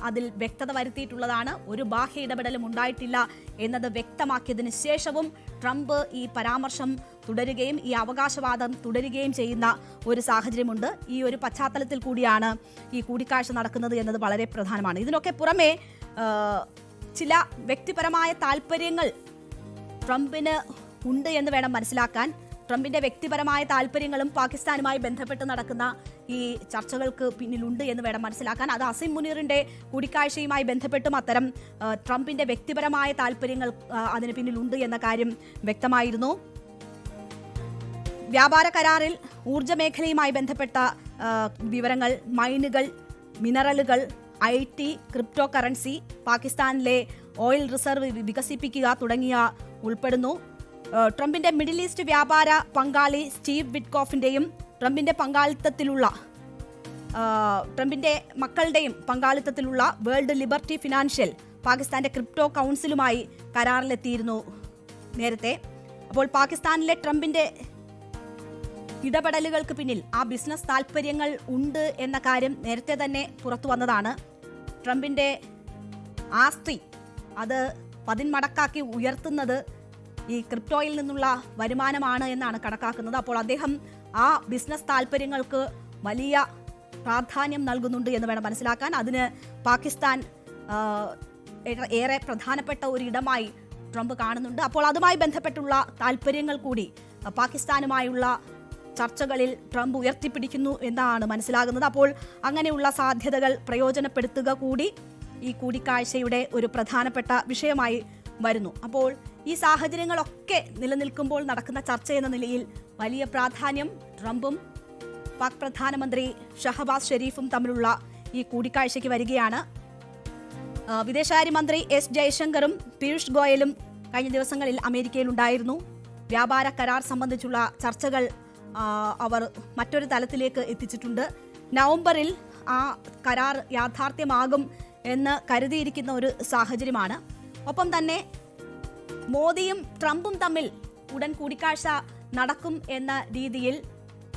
അതിൽ വ്യക്തത വരുത്തിയിട്ടുള്ളതാണ്. ഒരു ബാഹ്യ ഇടപെടലും ഉണ്ടായിട്ടില്ല എന്നത് വ്യക്തമാക്കിയതിനു ശേഷവും ട്രംപ് ഈ പരാമർശം തുടരുകയും ഈ അവകാശവാദം തുടരുകയും ചെയ്യുന്ന ഒരു സാഹചര്യമുണ്ട്. ഈ ഒരു പശ്ചാത്തലത്തിൽ കൂടിയാണ് ഈ കൂടിക്കാഴ്ച നടക്കുന്നത് എന്നത് വളരെ പ്രധാനമാണ്. ഇതിനൊക്കെ പുറമെ ചില വ്യക്തിപരമായ താല്പര്യങ്ങൾ ട്രംപിന് ഉണ്ട് എന്ന് വേണം മനസ്സിലാക്കാൻ. ട്രംപിന്റെ വ്യക്തിപരമായ താല്പര്യങ്ങളും പാകിസ്ഥാനുമായി ബന്ധപ്പെട്ട് നടക്കുന്ന ഈ ചർച്ചകൾക്ക് പിന്നിലുണ്ട് എന്ന് വേണം മനസ്സിലാക്കാൻ. അത് അസിം മുനീറിന്റെ കൂടിക്കാഴ്ചയുമായി ബന്ധപ്പെട്ടും അത്തരം ട്രംപിന്റെ വ്യക്തിപരമായ താല്പര്യങ്ങൾ അതിന് പിന്നിലുണ്ട് എന്ന കാര്യം വ്യക്തമായിരുന്നു. വ്യാപാര കരാറിൽ ഊർജ്ജ മേഖലയുമായി ബന്ധപ്പെട്ട വിവരങ്ങൾ, മൈനുകൾ, മിനറലുകൾ, IT, ക്രിപ്റ്റോ കറൻസി, പാകിസ്ഥാനിലെ ഓയിൽ റിസർവ് വികസിപ്പിക്കുക തുടങ്ങിയ ഉൾപ്പെടുന്നു. ട്രംപിന്റെ മിഡിൽ ഈസ്റ്റ് വ്യാപാര പങ്കാളി സ്റ്റീവ് വിറ്റ്കോഫിന്റെയും ട്രംപിന്റെ മക്കളുടെയും പങ്കാളിത്തത്തിലുള്ള വേൾഡ് ലിബർട്ടി ഫിനാൻഷ്യൽ പാകിസ്ഥാന്റെ ക്രിപ്റ്റോ കൗൺസിലുമായി കരാറിലെത്തിയിരുന്നു നേരത്തെ. അപ്പോൾ പാകിസ്ഥാനിലെ ട്രംപിന്റെ ഇടപെടലുകൾക്ക് പിന്നിൽ ആ ബിസിനസ് താല്പര്യങ്ങൾ ഉണ്ട് എന്ന കാര്യം നേരത്തെ തന്നെ പുറത്തു വന്നതാണ്. ട്രംപിന്റെ ആസ്തി അത് 10 മടക്കാക്കി ഉയർത്തുന്നത് ഈ ക്രിപ്റ്റോയിൽ നിന്നുള്ള വരുമാനമാണ് എന്നാണ് കണക്കാക്കുന്നത്. അപ്പോൾ അദ്ദേഹം ആ ബിസിനസ് താല്പര്യങ്ങൾക്ക് വലിയ പ്രാധാന്യം നൽകുന്നുണ്ട് എന്ന് വേണം മനസ്സിലാക്കാൻ. അതിന് പാകിസ്ഥാൻ ഏറെ പ്രധാനപ്പെട്ട ഒരു ഇടമായി ട്രംപ് കാണുന്നുണ്ട്. അപ്പോൾ അതുമായി ബന്ധപ്പെട്ടുള്ള താല്പര്യങ്ങൾ കൂടി പാകിസ്ഥാനുമായുള്ള ചർച്ചകളിൽ ട്രംപ് ഉയർത്തിപ്പിടിക്കുന്നു എന്നാണ് മനസ്സിലാകുന്നത്. അപ്പോൾ അങ്ങനെയുള്ള സാധ്യതകൾ പ്രയോജനപ്പെടുത്തുക കൂടി ഈ കൂടിക്കാഴ്ചയുടെ ഒരു പ്രധാനപ്പെട്ട വിഷയമായി വരുന്നു. അപ്പോൾ ഈ സാഹചര്യങ്ങളൊക്കെ നിലനിൽക്കുമ്പോൾ നടക്കുന്ന ചർച്ച എന്ന നിലയിൽ വലിയ പ്രാധാന്യം ട്രംപും പാക് പ്രധാനമന്ത്രി ഷഹബാസ് ഷെരീഫും തമ്മിലുള്ള ഈ കൂടിക്കാഴ്ചയ്ക്ക് വരികയാണ്. വിദേശകാര്യമന്ത്രി S ജയശങ്കറും പീയൂഷ് ഗോയലും കഴിഞ്ഞ ദിവസങ്ങളിൽ അമേരിക്കയിലുണ്ടായിരുന്നു. വ്യാപാര കരാർ സംബന്ധിച്ചുള്ള ചർച്ചകൾ അവർ മറ്റൊരു തലത്തിലേക്ക് എത്തിച്ചിട്ടുണ്ട്. നവംബറിൽ ആ കരാർ യാഥാർത്ഥ്യമാകും എന്ന് കരുതിയിരിക്കുന്ന ഒരു സാഹചര്യമാണ്. ഒപ്പം തന്നെ മോദിയും ട്രംപും തമ്മിൽ ഉടൻ കൂടിക്കാഴ്ച നടക്കും എന്ന രീതിയിൽ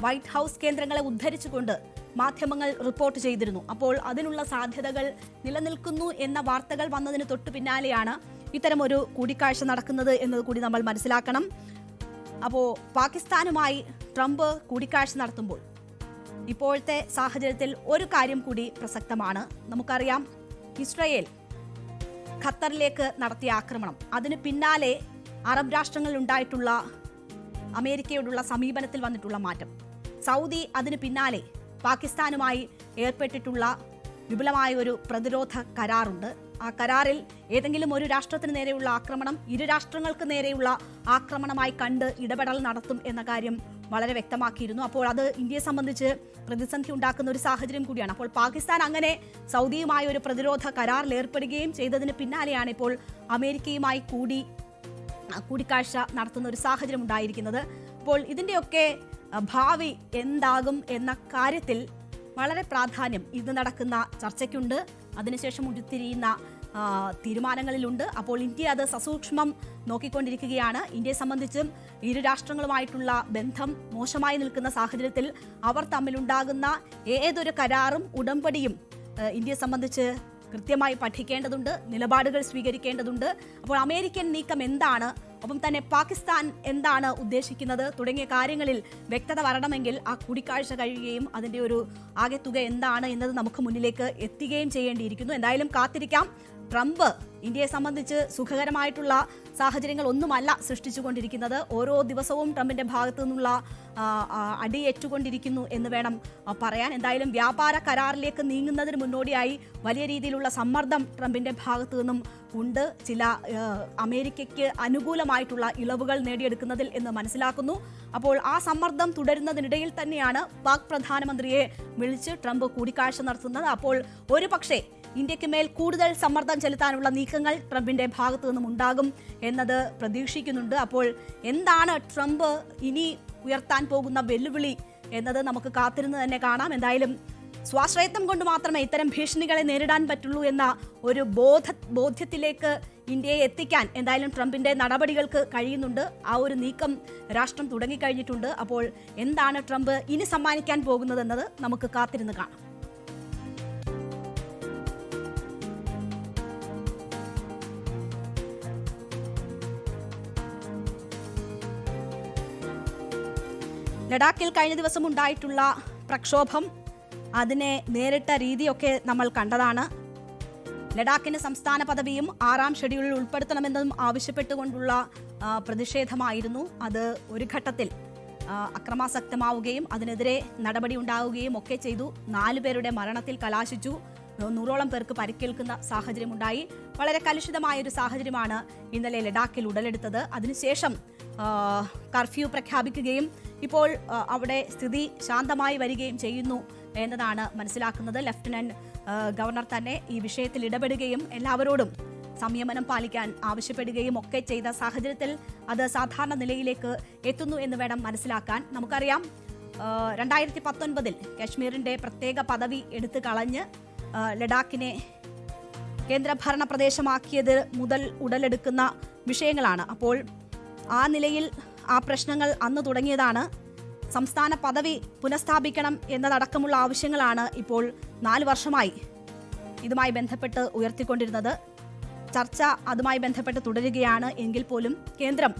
വൈറ്റ് ഹൗസ് കേന്ദ്രങ്ങളെ ഉദ്ധരിച്ചുകൊണ്ട് മാധ്യമങ്ങൾ റിപ്പോർട്ട് ചെയ്തിരുന്നു. അപ്പോൾ അതിനുള്ള സാധ്യതകൾ നിലനിൽക്കുന്നു എന്ന വാർത്തകൾ വന്നതിന് തൊട്ടു പിന്നാലെയാണ് ഇത്തരമൊരു കൂടിക്കാഴ്ച നടക്കുന്നത് എന്നത് കൂടി നമ്മൾ മനസ്സിലാക്കണം. അപ്പോൾ പാകിസ്ഥാനുമായി ട്രംപ് കൂടിക്കാഴ്ച നടത്തുമ്പോൾ ഇപ്പോഴത്തെ സാഹചര്യത്തിൽ ഒരു കാര്യം കൂടി പ്രസക്തമാണ്. നമുക്കറിയാം, ഇസ്രയേൽ ഖത്തറിലേക്ക് നടത്തിയ ആക്രമണം, അതിന് പിന്നാലെ അറബ് രാഷ്ട്രങ്ങളിൽ ഉണ്ടായിട്ടുള്ള അമേരിക്കയോടുള്ള സമീപനത്തിൽ വന്നിട്ടുള്ള മാറ്റം, സൗദി അതിന് പിന്നാലെ പാകിസ്ഥാനുമായി ഏർപ്പെട്ടിട്ടുള്ള വിപുലമായ ഒരു പ്രതിരോധ കരാറുണ്ട്. ആ കരാറിൽ ഏതെങ്കിലും ഒരു രാഷ്ട്രത്തിന് നേരെയുള്ള ആക്രമണം ഇരു രാഷ്ട്രങ്ങൾക്ക് നേരെയുള്ള ആക്രമണമായി കണ്ട് ഇടപെടൽ നടത്തും എന്ന കാര്യം വളരെ വ്യക്തമാക്കിയിരുന്നു. അപ്പോൾ അത് ഇന്ത്യയെ സംബന്ധിച്ച് പ്രതിസന്ധി ഉണ്ടാക്കുന്ന ഒരു സാഹചര്യം കൂടിയാണ്. അപ്പോൾ പാകിസ്ഥാൻ അങ്ങനെ സൗദിയുമായി ഒരു പ്രതിരോധ കരാറിൽ ഏർപ്പെടുകയും ചെയ്തതിന് പിന്നാലെയാണ് ഇപ്പോൾ അമേരിക്കയുമായി കൂടിക്കാഴ്ച നടത്തുന്ന ഒരു സാഹചര്യം ഉണ്ടായിരിക്കുന്നത്. അപ്പോൾ ഇതിൻ്റെയൊക്കെ ഭാവി എന്താകും എന്ന കാര്യത്തിൽ വളരെ പ്രാധാന്യം ഇത് നടക്കുന്ന ചർച്ചയ്ക്കുണ്ട്. അതിനുശേഷം ഉരുത്തിരിയുന്ന തീരുമാനങ്ങളിലുണ്ട്. അപ്പോൾ ഇന്ത്യ അത് സസൂക്ഷ്മം നോക്കിക്കൊണ്ടിരിക്കുകയാണ്. ഇന്ത്യയെ സംബന്ധിച്ചും ഇരു രാഷ്ട്രങ്ങളുമായിട്ടുള്ള ബന്ധം മോശമായി നിൽക്കുന്ന സാഹചര്യത്തിൽ അവർ തമ്മിലുണ്ടാകുന്ന ഏതൊരു കരാറും ഉടമ്പടിയും ഇന്ത്യയെ സംബന്ധിച്ച് കൃത്യമായി പഠിക്കേണ്ടതുണ്ട്, നിലപാടുകൾ സ്വീകരിക്കേണ്ടതുണ്ട്. അപ്പോൾ അമേരിക്കൻ നീക്കം എന്താണ്, ഒപ്പം തന്നെ പാകിസ്ഥാൻ എന്താണ് ഉദ്ദേശിക്കുന്നത് തുടങ്ങിയ കാര്യങ്ങളിൽ വ്യക്തത വരണമെങ്കിൽ ആ കൂടിക്കാഴ്ച കഴിയുകയും അതിൻ്റെ ഒരു ആകെത്തുക എന്താണ് എന്നത് നമുക്ക് മുന്നിലേക്ക് എത്തുകയും ചെയ്യേണ്ടിയിരിക്കുന്നു. എന്തായാലും കാത്തിരിക്കാം. ട്രംപ് ഇന്ത്യയെ സംബന്ധിച്ച് സുഖകരമായിട്ടുള്ള സാഹചര്യങ്ങൾ ഒന്നുമല്ല സൃഷ്ടിച്ചുകൊണ്ടിരിക്കുന്നത്. ഓരോ ദിവസവും ട്രംപിന്റെ ഭാഗത്തു നിന്നുള്ള അടിയേറ്റുകൊണ്ടിരിക്കുന്നു എന്ന് വേണം പറയാൻ. എന്തായാലും വ്യാപാര കരാറിലേക്ക് നീങ്ങുന്നതിന് മുന്നോടിയായി വലിയ രീതിയിലുള്ള സമ്മർദ്ദം ട്രംപിന്റെ ഭാഗത്തു നിന്നും ഉണ്ട്. ചില അമേരിക്കയ്ക്ക് അനുകൂലമായിട്ടുള്ള ഇളവുകൾ നേടിയെടുക്കുന്നതിൽ എന്ന് മനസ്സിലാക്കുന്നു. അപ്പോൾ ആ സമ്മർദ്ദം തുടരുന്നതിനിടയിൽ തന്നെയാണ് പാക് പ്രധാനമന്ത്രിയെ വിളിച്ച് ട്രംപ് കൂടിക്കാഴ്ച നടത്തുന്നത്. അപ്പോൾ ഒരു പക്ഷേ ഇന്ത്യക്ക് മേൽ കൂടുതൽ സമ്മർദ്ദം ചെലുത്താനുള്ള നീക്കങ്ങൾ ട്രംപിന്റെ ഭാഗത്തു നിന്നും ഉണ്ടാകും എന്നത് പ്രതീക്ഷിക്കുന്നുണ്ട്. അപ്പോൾ എന്താണ് ട്രംപ് ഇനി ഉയർത്താൻ പോകുന്ന വെല്ലുവിളി എന്നത് നമുക്ക് കാത്തിരുന്ന് തന്നെ കാണാം. എന്തായാലും സ്വാശ്രയത്വം കൊണ്ട് മാത്രമേ ഇത്തരം ഭീഷണികളെ നേരിടാൻ പറ്റുള്ളൂ എന്ന ഒരു ബോധ്യത്തിലേക്ക് ഇന്ത്യയെ എത്തിക്കാൻ എന്തായാലും ട്രംപിന്റെ നടപടികൾക്ക് കഴിയുന്നുണ്ട്. ആ ഒരു നീക്കം രാഷ്ട്രം തുടങ്ങിക്കഴിഞ്ഞിട്ടുണ്ട്. അപ്പോൾ എന്താണ് ട്രംപ് ഇനി സമ്മാനിക്കാൻ പോകുന്നതെന്നത് നമുക്ക് കാത്തിരുന്ന് കാണാം. ലഡാക്കിൽ കഴിഞ്ഞ ദിവസം ഉണ്ടായിട്ടുള്ള പ്രക്ഷോഭം, അതിനെ നേരിട്ട രീതിയൊക്കെ നമ്മൾ കണ്ടതാണ്. ലഡാക്കിന് സംസ്ഥാന പദവിയും 6ാം ഷെഡ്യൂളിൽ ഉൾപ്പെടുത്തണമെന്നതും ആവശ്യപ്പെട്ടുകൊണ്ടുള്ള പ്രതിഷേധമായിരുന്നു. അത് ഒരു ഘട്ടത്തിൽ അക്രമാസക്തമാവുകയും അതിനെതിരെ നടപടി ഉണ്ടാവുകയും ഒക്കെ ചെയ്തു. 4 പേരുടെ മരണത്തിൽ കലാശിച്ചു. 100ഓളം പേർക്ക് പരിക്കേൽക്കുന്ന സാഹചര്യമുണ്ടായി. വളരെ കലുഷിതമായൊരു സാഹചര്യമാണ് ഇന്നലെ ലഡാക്കിൽ ഉടലെടുത്തത്. അതിനുശേഷം കർഫ്യൂ പ്രഖ്യാപിക്കുകയും ഇപ്പോൾ അവിടെ സ്ഥിതി ശാന്തമായി വരികയും ചെയ്യുന്നു എന്നതാണ് മനസ്സിലാക്കുന്നത്. ലഫ്റ്റനന്റ് ഗവർണർ തന്നെ ഈ വിഷയത്തിൽ ഇടപെടുകയും എല്ലാവരോടും സംയമനം പാലിക്കാൻ ആവശ്യപ്പെടുകയും ഒക്കെ ചെയ്ത സാഹചര്യത്തിൽ അത് സാധാരണ നിലയിലേക്ക് എത്തുന്നു എന്ന് വേണം മനസ്സിലാക്കാൻ. നമുക്കറിയാം, 2019 കാശ്മീരിന്റെ പ്രത്യേക പദവി എടുത്തു കളഞ്ഞ് ലഡാക്കിനെ കേന്ദ്രഭരണ പ്രദേശമാക്കിയത് മുതൽ ഉടലെടുക്കുന്ന വിഷയങ്ങളാണ്. അപ്പോൾ ആ നിലയിൽ ആ പ്രശ്നങ്ങൾ അന്ന് തുടങ്ങിയതാണ്. സംസ്ഥാന പദവി പുനഃസ്ഥാപിക്കണം എന്നതടക്കമുള്ള ആവശ്യങ്ങളാണ് ഇപ്പോൾ 4 വർഷമായി ഇതുമായി ബന്ധപ്പെട്ട് ഉയർത്തിക്കൊണ്ടിരുന്നത്. ചർച്ച അതുമായി ബന്ധപ്പെട്ട് തുടരുകയാണ്. എങ്കിൽ പോലും കേന്ദ്രം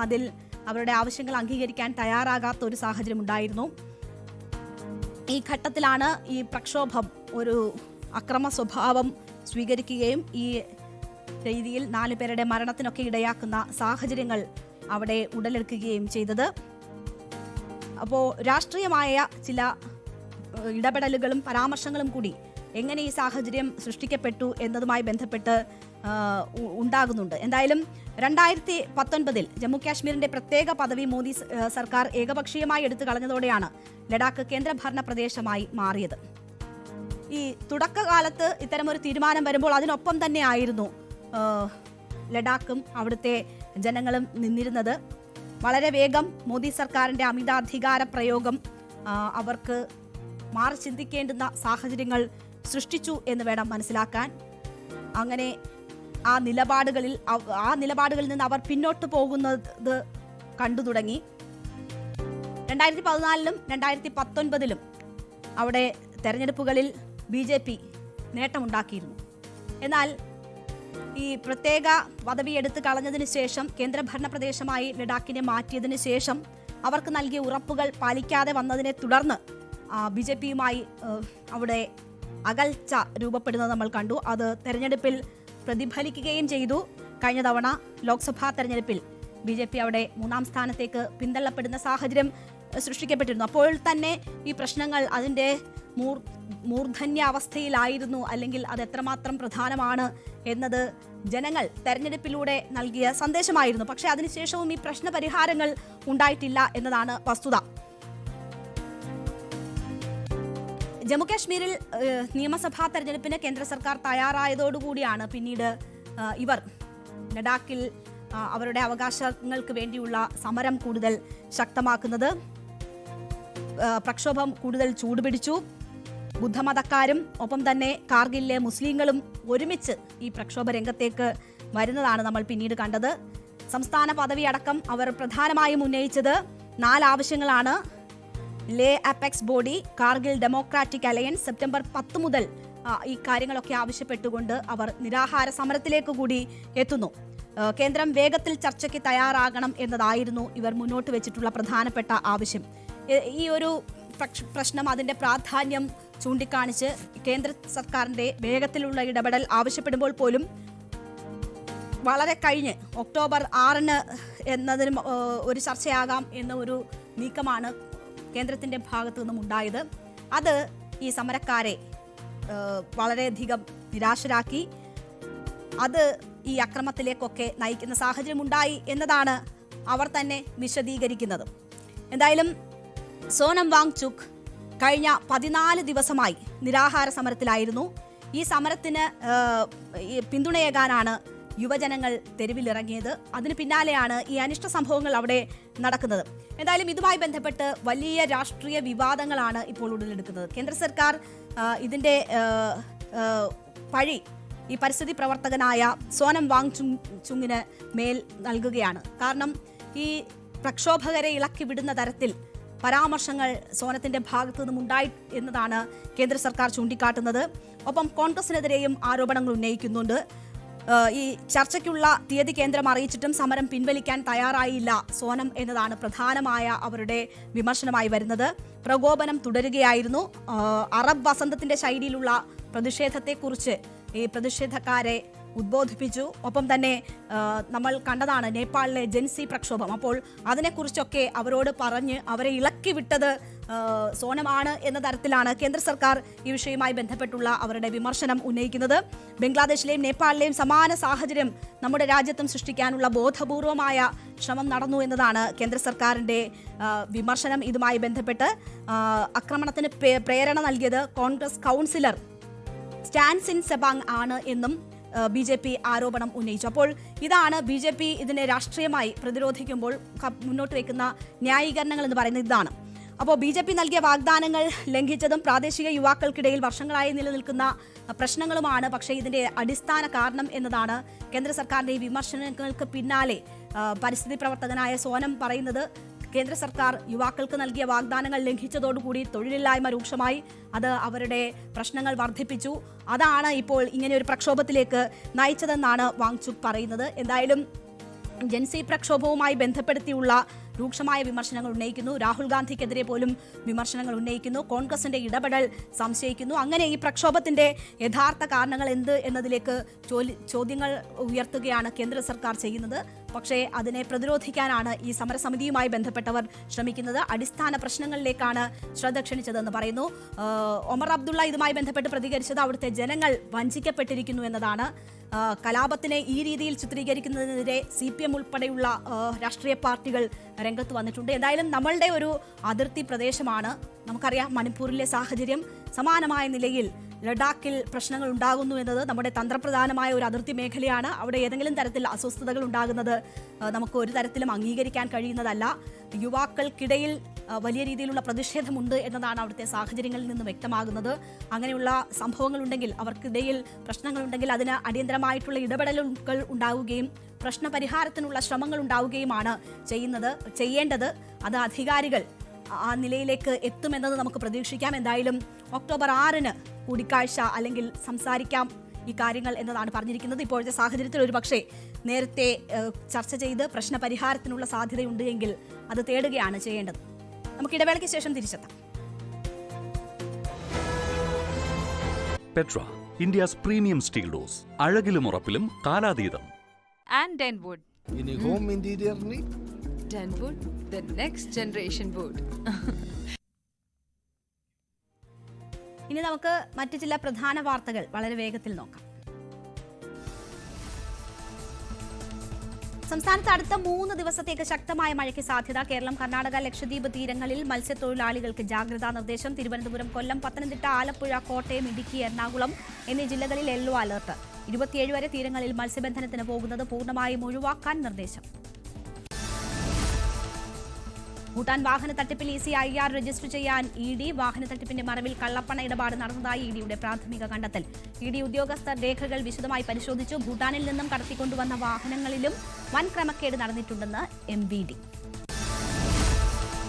അതിൽ അവരുടെ ആവശ്യങ്ങൾ അംഗീകരിക്കാൻ തയ്യാറാകാത്ത ഒരു സാഹചര്യം ഉണ്ടായിരുന്നു. ഈ ഘട്ടത്തിലാണ് ഈ പ്രക്ഷോഭം ഒരു അക്രമ സ്വഭാവം സ്വീകരിക്കുകയും ഈ രീതിയിൽ 4 പേരുടെ മരണത്തിനൊക്കെ ഇടയാക്കുന്ന സാഹചര്യങ്ങൾ അവിടെ ഉടലെടുക്കുകയും ചെയ്തത്. അപ്പോൾ രാഷ്ട്രീയമായ ചില ഇടപെടലുകളും പരാമർശങ്ങളും കൂടി എങ്ങനെ ഈ സാഹചര്യം സൃഷ്ടിക്കപ്പെട്ടു എന്നതുമായി ബന്ധപ്പെട്ട് ഉണ്ടാകുന്നുണ്ട്. എന്തായാലും 2019 ജമ്മു കാശ്മീരിന്റെ പ്രത്യേക പദവി മോദി സർക്കാർ ഏകപക്ഷീയമായി എടുത്തു കളഞ്ഞതോടെയാണ് ലഡാക്ക് കേന്ദ്രഭരണ പ്രദേശമായി മാറിയത്. ഈ തുടക്കകാലത്ത് ഇത്തരമൊരു തീരുമാനം വരുമ്പോൾ അതിനൊപ്പം തന്നെ ആയിരുന്നു ലഡാക്കും അവിടുത്തെ ജനങ്ങളും നിന്നിരുന്നത്. വളരെ വേഗം മോദി സർക്കാരിന്റെ അമിതാധികാര പ്രയോഗം അവർക്ക് മാറി ചിന്തിക്കേണ്ടുന്ന സാഹചര്യങ്ങൾ സൃഷ്ടിച്ചു എന്ന് വേണം മനസ്സിലാക്കാൻ. അങ്ങനെ ആ നിലപാടുകളിൽ നിന്ന് അവർ പിന്നോട്ട് പോകുന്നത് കണ്ടു തുടങ്ങി. 2014 2019 അവിടെ തെരഞ്ഞെടുപ്പുകളിൽ BJP നേട്ടമുണ്ടാക്കിയിരുന്നു. എന്നാൽ ഈ പ്രത്യേക പദവി എടുത്തു കളഞ്ഞതിന് ശേഷം, കേന്ദ്രഭരണ പ്രദേശമായി ലഡാക്കിനെ മാറ്റിയതിന് ശേഷം അവർക്ക് നൽകിയ ഉറപ്പുകൾ പാലിക്കാതെ വന്നതിനെ തുടർന്ന് BJPയുമായി അവിടെ അകൽച്ച രൂപപ്പെടുന്നത് നമ്മൾ കണ്ടു. അത് തെരഞ്ഞെടുപ്പിൽ പ്രതിഫലിക്കുകയും ചെയ്തു. കഴിഞ്ഞ തവണ ലോക്സഭാ തെരഞ്ഞെടുപ്പിൽ BJP അവിടെ 3ാം സ്ഥാനത്തേക്ക് പിന്തള്ളപ്പെടുന്ന സാഹചര്യം സൃഷ്ടിക്കപ്പെട്ടിരുന്നു. അപ്പോൾ തന്നെ ഈ പ്രശ്നങ്ങൾ അതിൻ്റെ മൂർധന്യാവസ്ഥയിലായിരുന്നു, അല്ലെങ്കിൽ അത് എത്രമാത്രം പ്രധാനമാണ് എന്നത് ജനങ്ങൾ തെരഞ്ഞെടുപ്പിലൂടെ നൽകിയ സന്ദേശമായിരുന്നു. പക്ഷേ അതിനുശേഷവും ഈ പ്രശ്ന പരിഹാരങ്ങൾ ഉണ്ടായിട്ടില്ല എന്നതാണ് വസ്തുത. ജമ്മുകാശ്മീരിൽ നിയമസഭാ തെരഞ്ഞെടുപ്പിന് കേന്ദ്ര സർക്കാർ തയ്യാറായതോടുകൂടിയാണ് പിന്നീട് ഇവർ ലഡാക്കിൽ അവരുടെ അവകാശങ്ങൾക്ക് വേണ്ടിയുള്ള സമരം കൂടുതൽ ശക്തമാക്കുന്നത്. പ്രക്ഷോഭം കൂടുതൽ ചൂടുപിടിച്ചു. ബുദ്ധമതക്കാരും ഒപ്പം തന്നെ കാർഗിലിലെ മുസ്ലിങ്ങളും ഒരുമിച്ച് ഈ പ്രക്ഷോഭ രംഗത്തേക്ക് വരുന്നതാണ് നമ്മൾ പിന്നീട് കണ്ടത്. സംസ്ഥാന പദവി അടക്കം അവർ പ്രധാനമായും ഉന്നയിച്ചത് 4 ആവശ്യങ്ങളാണ്. Leh apex body, Kargil democratic alliance. September 10 മുതൽ ഈ കാര്യങ്ങളൊക്കെ ആവശ്യപ്പെട്ടുകൊണ്ട് അവർ നിരാഹാര സമരത്തിലേക്ക് കൂടി എത്തുന്നു. കേന്ദ്രം വേഗത്തിൽ ചർച്ചയ്ക്ക് തയ്യാറാകണം എന്നതായിരുന്നു ഇവർ മുന്നോട്ട് വെച്ചിട്ടുള്ള പ്രധാനപ്പെട്ട ആവശ്യം. ഈ ഒരു പ്രശ്നം, അതിൻ്റെ പ്രാധാന്യം ചൂണ്ടിക്കാണിച്ച് കേന്ദ്ര സർക്കാരിൻ്റെ വേഗത്തിലുള്ള ഇടപെടൽ ആവശ്യപ്പെടുമ്പോൾ പോലും വളരെ കഴിഞ്ഞ് ഒക്ടോബർ 6 എന്നതിനും ഒരു ചർച്ചയാകാം എന്ന ഒരു നീക്കമാണ് കേന്ദ്രത്തിൻ്റെ ഭാഗത്തു നിന്നും ഉണ്ടായത്. അത് ഈ സമരക്കാരെ വളരെയധികം നിരാശരാക്കി. അത് ഈ അക്രമത്തിലേക്കൊക്കെ നയിക്കുന്ന സാഹചര്യം ഉണ്ടായി എന്നതാണ് അവർ തന്നെ വിശദീകരിക്കുന്നത്. എന്തായാലും സോനം വാങ്ചുക് കഴിഞ്ഞ 14 ദിവസമായി നിരാഹാര സമരത്തിലായിരുന്നു. ഈ സമരത്തിന് പിന്തുണയേകാനാണ് യുവജനങ്ങൾ തെരുവിലിറങ്ങിയത്. അതിന് പിന്നാലെയാണ് ഈ അനിഷ്ട സംഭവങ്ങൾ അവിടെ നടക്കുന്നത്. എന്തായാലും ഇതുമായി ബന്ധപ്പെട്ട് വലിയ രാഷ്ട്രീയ വിവാദങ്ങളാണ് ഇപ്പോൾ ഉടലെടുക്കുന്നത്. കേന്ദ്ര സർക്കാർ ഇതിൻ്റെ പഴി ഈ പരിസ്ഥിതി പ്രവർത്തകനായ സോനം വാങ്ചുങ്ങിന് മേൽ നൽകുകയാണ്. കാരണം ഈ പ്രക്ഷോഭകരെ ഇളക്കി വിടുന്ന തരത്തിൽ പരാമർശങ്ങൾ സോനത്തിന്റെ ഭാഗത്തു നിന്നും ഉണ്ടായി എന്നതാണ് കേന്ദ്ര സർക്കാർ ചൂണ്ടിക്കാട്ടുന്നത്. ഒപ്പം കോൺഗ്രസിനെതിരെയും ആരോപണങ്ങൾ ഉന്നയിക്കുന്നുണ്ട്. ഈ ചർച്ചയ്ക്കുള്ള തീയതി കേന്ദ്രം അറിയിച്ചിട്ടും സമരം പിൻവലിക്കാൻ തയ്യാറായില്ല സോനം എന്നതാണ് പ്രധാനമായ അവരുടെ വിമർശനമായി വരുന്നത്. പ്രകോപനം തുടരുകയായിരുന്നു. അറബ് വസന്തത്തിന്റെ ശൈലിയിലുള്ള പ്രതിഷേധത്തെക്കുറിച്ച് ഈ പ്രതിഷേധക്കാരെ ഉദ്ബോധിപ്പിച്ചു. ഒപ്പം തന്നെ നമ്മൾ കണ്ടതാണ് നേപ്പാളിലെ ജെൻസി പ്രക്ഷോഭം. അപ്പോൾ അതിനെക്കുറിച്ചൊക്കെ അവരോട് പറഞ്ഞ് അവരെ ഇളക്കി വിട്ടത് സോനമാണ് എന്ന തരത്തിലാണ് കേന്ദ്ര സർക്കാർ ഈ വിഷയവുമായി ബന്ധപ്പെട്ടുള്ള അവരുടെ വിമർശനം ഉന്നയിക്കുന്നത്. ബംഗ്ലാദേശിലെയും നേപ്പാളിലെയും സമാന സാഹചര്യം നമ്മുടെ രാജ്യത്തും സൃഷ്ടിക്കാനുള്ള ബോധപൂർവമായ ശ്രമം നടന്നു എന്നതാണ് കേന്ദ്ര സർക്കാരിൻ്റെ വിമർശനം. ഇതുമായി ബന്ധപ്പെട്ട് ആക്രമണത്തിന് പ്രേരണ നൽകിയത് കോൺഗ്രസ് കൗൺസിലർ സ്റ്റാൻസിൻ സെബാങ് ആണ് എന്നും BJP ആരോപണം ഉന്നയിച്ചു. അപ്പോൾ ഇതാണ് BJP ഇതിനെ രാഷ്ട്രീയമായി പ്രതിരോധിക്കുമ്പോൾ മുന്നോട്ട് വയ്ക്കുന്ന ന്യായീകരണങ്ങൾ എന്ന് പറയുന്നത് ഇതാണ്. അപ്പോൾ BJP നൽകിയ വാഗ്ദാനങ്ങൾ ലംഘിച്ചതും പ്രാദേശിക യുവാക്കൾക്കിടയിൽ വർഷങ്ങളായി നിലനിൽക്കുന്ന പ്രശ്നങ്ങളുമാണ് പക്ഷേ ഇതിന്റെ അടിസ്ഥാന കാരണം എന്നതാണ് കേന്ദ്ര സർക്കാരിന്റെ ഈ വിമർശനങ്ങൾക്ക് പിന്നാലെ പരിസ്ഥിതി പ്രവർത്തകനായ സോനം പറയുന്നത്. കേന്ദ്ര സർക്കാർ യുവാക്കൾക്ക് നൽകിയ വാഗ്ദാനങ്ങൾ ലംഘിച്ചതോടുകൂടി തൊഴിലില്ലായ്മ രൂക്ഷമായി. അത് അവരുടെ പ്രശ്നങ്ങൾ വർദ്ധിപ്പിച്ചു. അതാണ് ഇപ്പോൾ ഇങ്ങനെ ഒരു പ്രക്ഷോഭത്തിലേക്ക് നയിച്ചതെന്നാണ് വാങ്ചുക് പറയുന്നത്. എന്തായാലും ജൻസി പ്രക്ഷോഭവുമായി ബന്ധപ്പെടുത്തിയുള്ള രൂക്ഷമായ വിമർശനങ്ങൾ ഉന്നയിക്കുന്നു. രാഹുൽ ഗാന്ധിക്കെതിരെ പോലും വിമർശനങ്ങൾ ഉന്നയിക്കുന്നു. കോൺഗ്രസിന്റെ ഇടപെടൽ സംശയിക്കുന്നു. അങ്ങനെ ഈ പ്രക്ഷോഭത്തിന്റെ യഥാർത്ഥ കാരണങ്ങൾ എന്ത് എന്നതിലേക്ക് ചോദ്യങ്ങൾ ഉയർത്തുകയാണ് കേന്ദ്ര സർക്കാർ ചെയ്യുന്നത്. പക്ഷേ അതിനെ പ്രതിരോധിക്കാനാണ് ഈ സമരസമിതിയുമായി ബന്ധപ്പെട്ടവർ ശ്രമിക്കുന്നത്. അടിസ്ഥാന പ്രശ്നങ്ങളിലേക്കാണ് ശ്രദ്ധ ക്ഷണിച്ചതെന്ന് പറയുന്നു. ഒമർ അബ്ദുള്ള ഇതുമായി ബന്ധപ്പെട്ട് പ്രതികരിച്ചത് അവിടുത്തെ ജനങ്ങൾ വഞ്ചിക്കപ്പെട്ടിരിക്കുന്നു എന്നതാണ്. കലാപത്തിനെ ഈ രീതിയിൽ ചിത്രീകരിക്കുന്നതിനെതിരെ CPM ഉൾപ്പെടെയുള്ള രാഷ്ട്രീയ പാർട്ടികൾ രംഗത്ത് വന്നിട്ടുണ്ട്. എന്തായാലും നമ്മളുടെ ഒരു അതിർത്തി പ്രദേശമാണ്. നമുക്കറിയാം മണിപ്പൂരിലെ സാഹചര്യം സമാനമായ നിലയിൽ ലഡാക്കിൽ പ്രശ്നങ്ങൾ ഉണ്ടാകുന്നു എന്നത് നമ്മുടെ തന്ത്രപ്രധാനമായ ഒരു അതിർത്തി മേഖലയാണ്. അവിടെ ഏതെങ്കിലും തരത്തിൽ അസ്വസ്ഥതകൾ ഉണ്ടാകുന്നത് നമുക്ക് ഒരു തരത്തിലും അംഗീകരിക്കാൻ കഴിയുന്നതല്ല. യുവാക്കൾക്കിടയിൽ വലിയ രീതിയിലുള്ള പ്രതിഷേധമുണ്ട് എന്നതാണ് അവിടുത്തെ സാഹചര്യങ്ങളിൽ നിന്ന് വ്യക്തമാകുന്നത്. അങ്ങനെയുള്ള സംഭവങ്ങളുണ്ടെങ്കിൽ, അവർക്കിടയിൽ പ്രശ്നങ്ങളുണ്ടെങ്കിൽ അതിന് അടിയന്തരമായിട്ടുള്ള ഇടപെടലുകൾ ഉണ്ടാവുകയും പ്രശ്നപരിഹാരത്തിനുള്ള ശ്രമങ്ങൾ ഉണ്ടാവുകയുമാണ് ചെയ്യേണ്ടത്. അത് അധികാരികൾ ആ നിലയിലേക്ക് എത്തുമെന്നത് നമുക്ക് പ്രതീക്ഷിക്കാം. എന്തായാലും ഒക്ടോബർ 6-ന് കൂടിക്കാഴ്ച അല്ലെങ്കിൽ സംസാരിക്കാം ഈ കാര്യങ്ങൾ എന്നതാണ് പറഞ്ഞിരിക്കുന്നത്. ഇപ്പോഴത്തെ സാഹചര്യത്തിൽ ഒരുപക്ഷെ നേരത്തെ ചർച്ച ചെയ്ത് പ്രശ്നപരിഹാരത്തിനുള്ള സാധ്യതയുണ്ട് എങ്കിൽ അത് തേടുകയാണ് ചെയ്യേണ്ടത്. നമുക്ക് ഇടവേളയ്ക്ക് ശേഷം തിരിച്ചെത്താം. Petra, India's premium steel doors, അഴകിലും ഉറപ്പിലും കാലാതീതം. And Denwood. ഇനി ഹോം ഇന്റീരിയറിന് Denwood, the next generation wood. ഇനി നമുക്ക് മറ്റു ചില പ്രധാന വാർത്തകൾ വളരെ വേഗത്തിൽ നോക്കാം. സംസ്ഥാനത്ത് അടുത്ത 3 ദിവസത്തേക്ക് ശക്തമായ മഴയ്ക്ക് സാധ്യത. കേരളം, കർണാടക, ലക്ഷദ്വീപ് തീരങ്ങളിൽ മത്സ്യത്തൊഴിലാളികൾക്ക് ജാഗ്രതാ നിർദ്ദേശം. തിരുവനന്തപുരം, കൊല്ലം, പത്തനംതിട്ട, ആലപ്പുഴ, കോട്ടയം, ഇടുക്കി, എറണാകുളം എന്നീ ജില്ലകളിൽ യെല്ലോ അലർട്ട്. 27 വരെ തീരങ്ങളിൽ മത്സ്യബന്ധനത്തിന് പോകുന്നത് പൂർണ്ണമായും ഒഴിവാക്കാൻ നിർദ്ദേശം. ഭൂട്ടാൻ വാഹന തട്ടിപ്പിൽ ECIR രജിസ്റ്റർ ചെയ്യാൻ ED. വാഹന തട്ടിപ്പിന്റെ മറവിൽ കള്ളപ്പണ ഇടപാട് നടന്നതായി EDയുടെ പ്രാഥമിക കണ്ടെത്തൽ. ED ഉദ്യോഗസ്ഥർ രേഖകൾ വിശദമായി പരിശോധിച്ചു. ഭൂട്ടാനിൽ നിന്നും കടത്തിക്കൊണ്ടുവന്ന വാഹനങ്ങളിലും വൻ ക്രമക്കേട് നടന്നിട്ടുണ്ടെന്ന് MVD.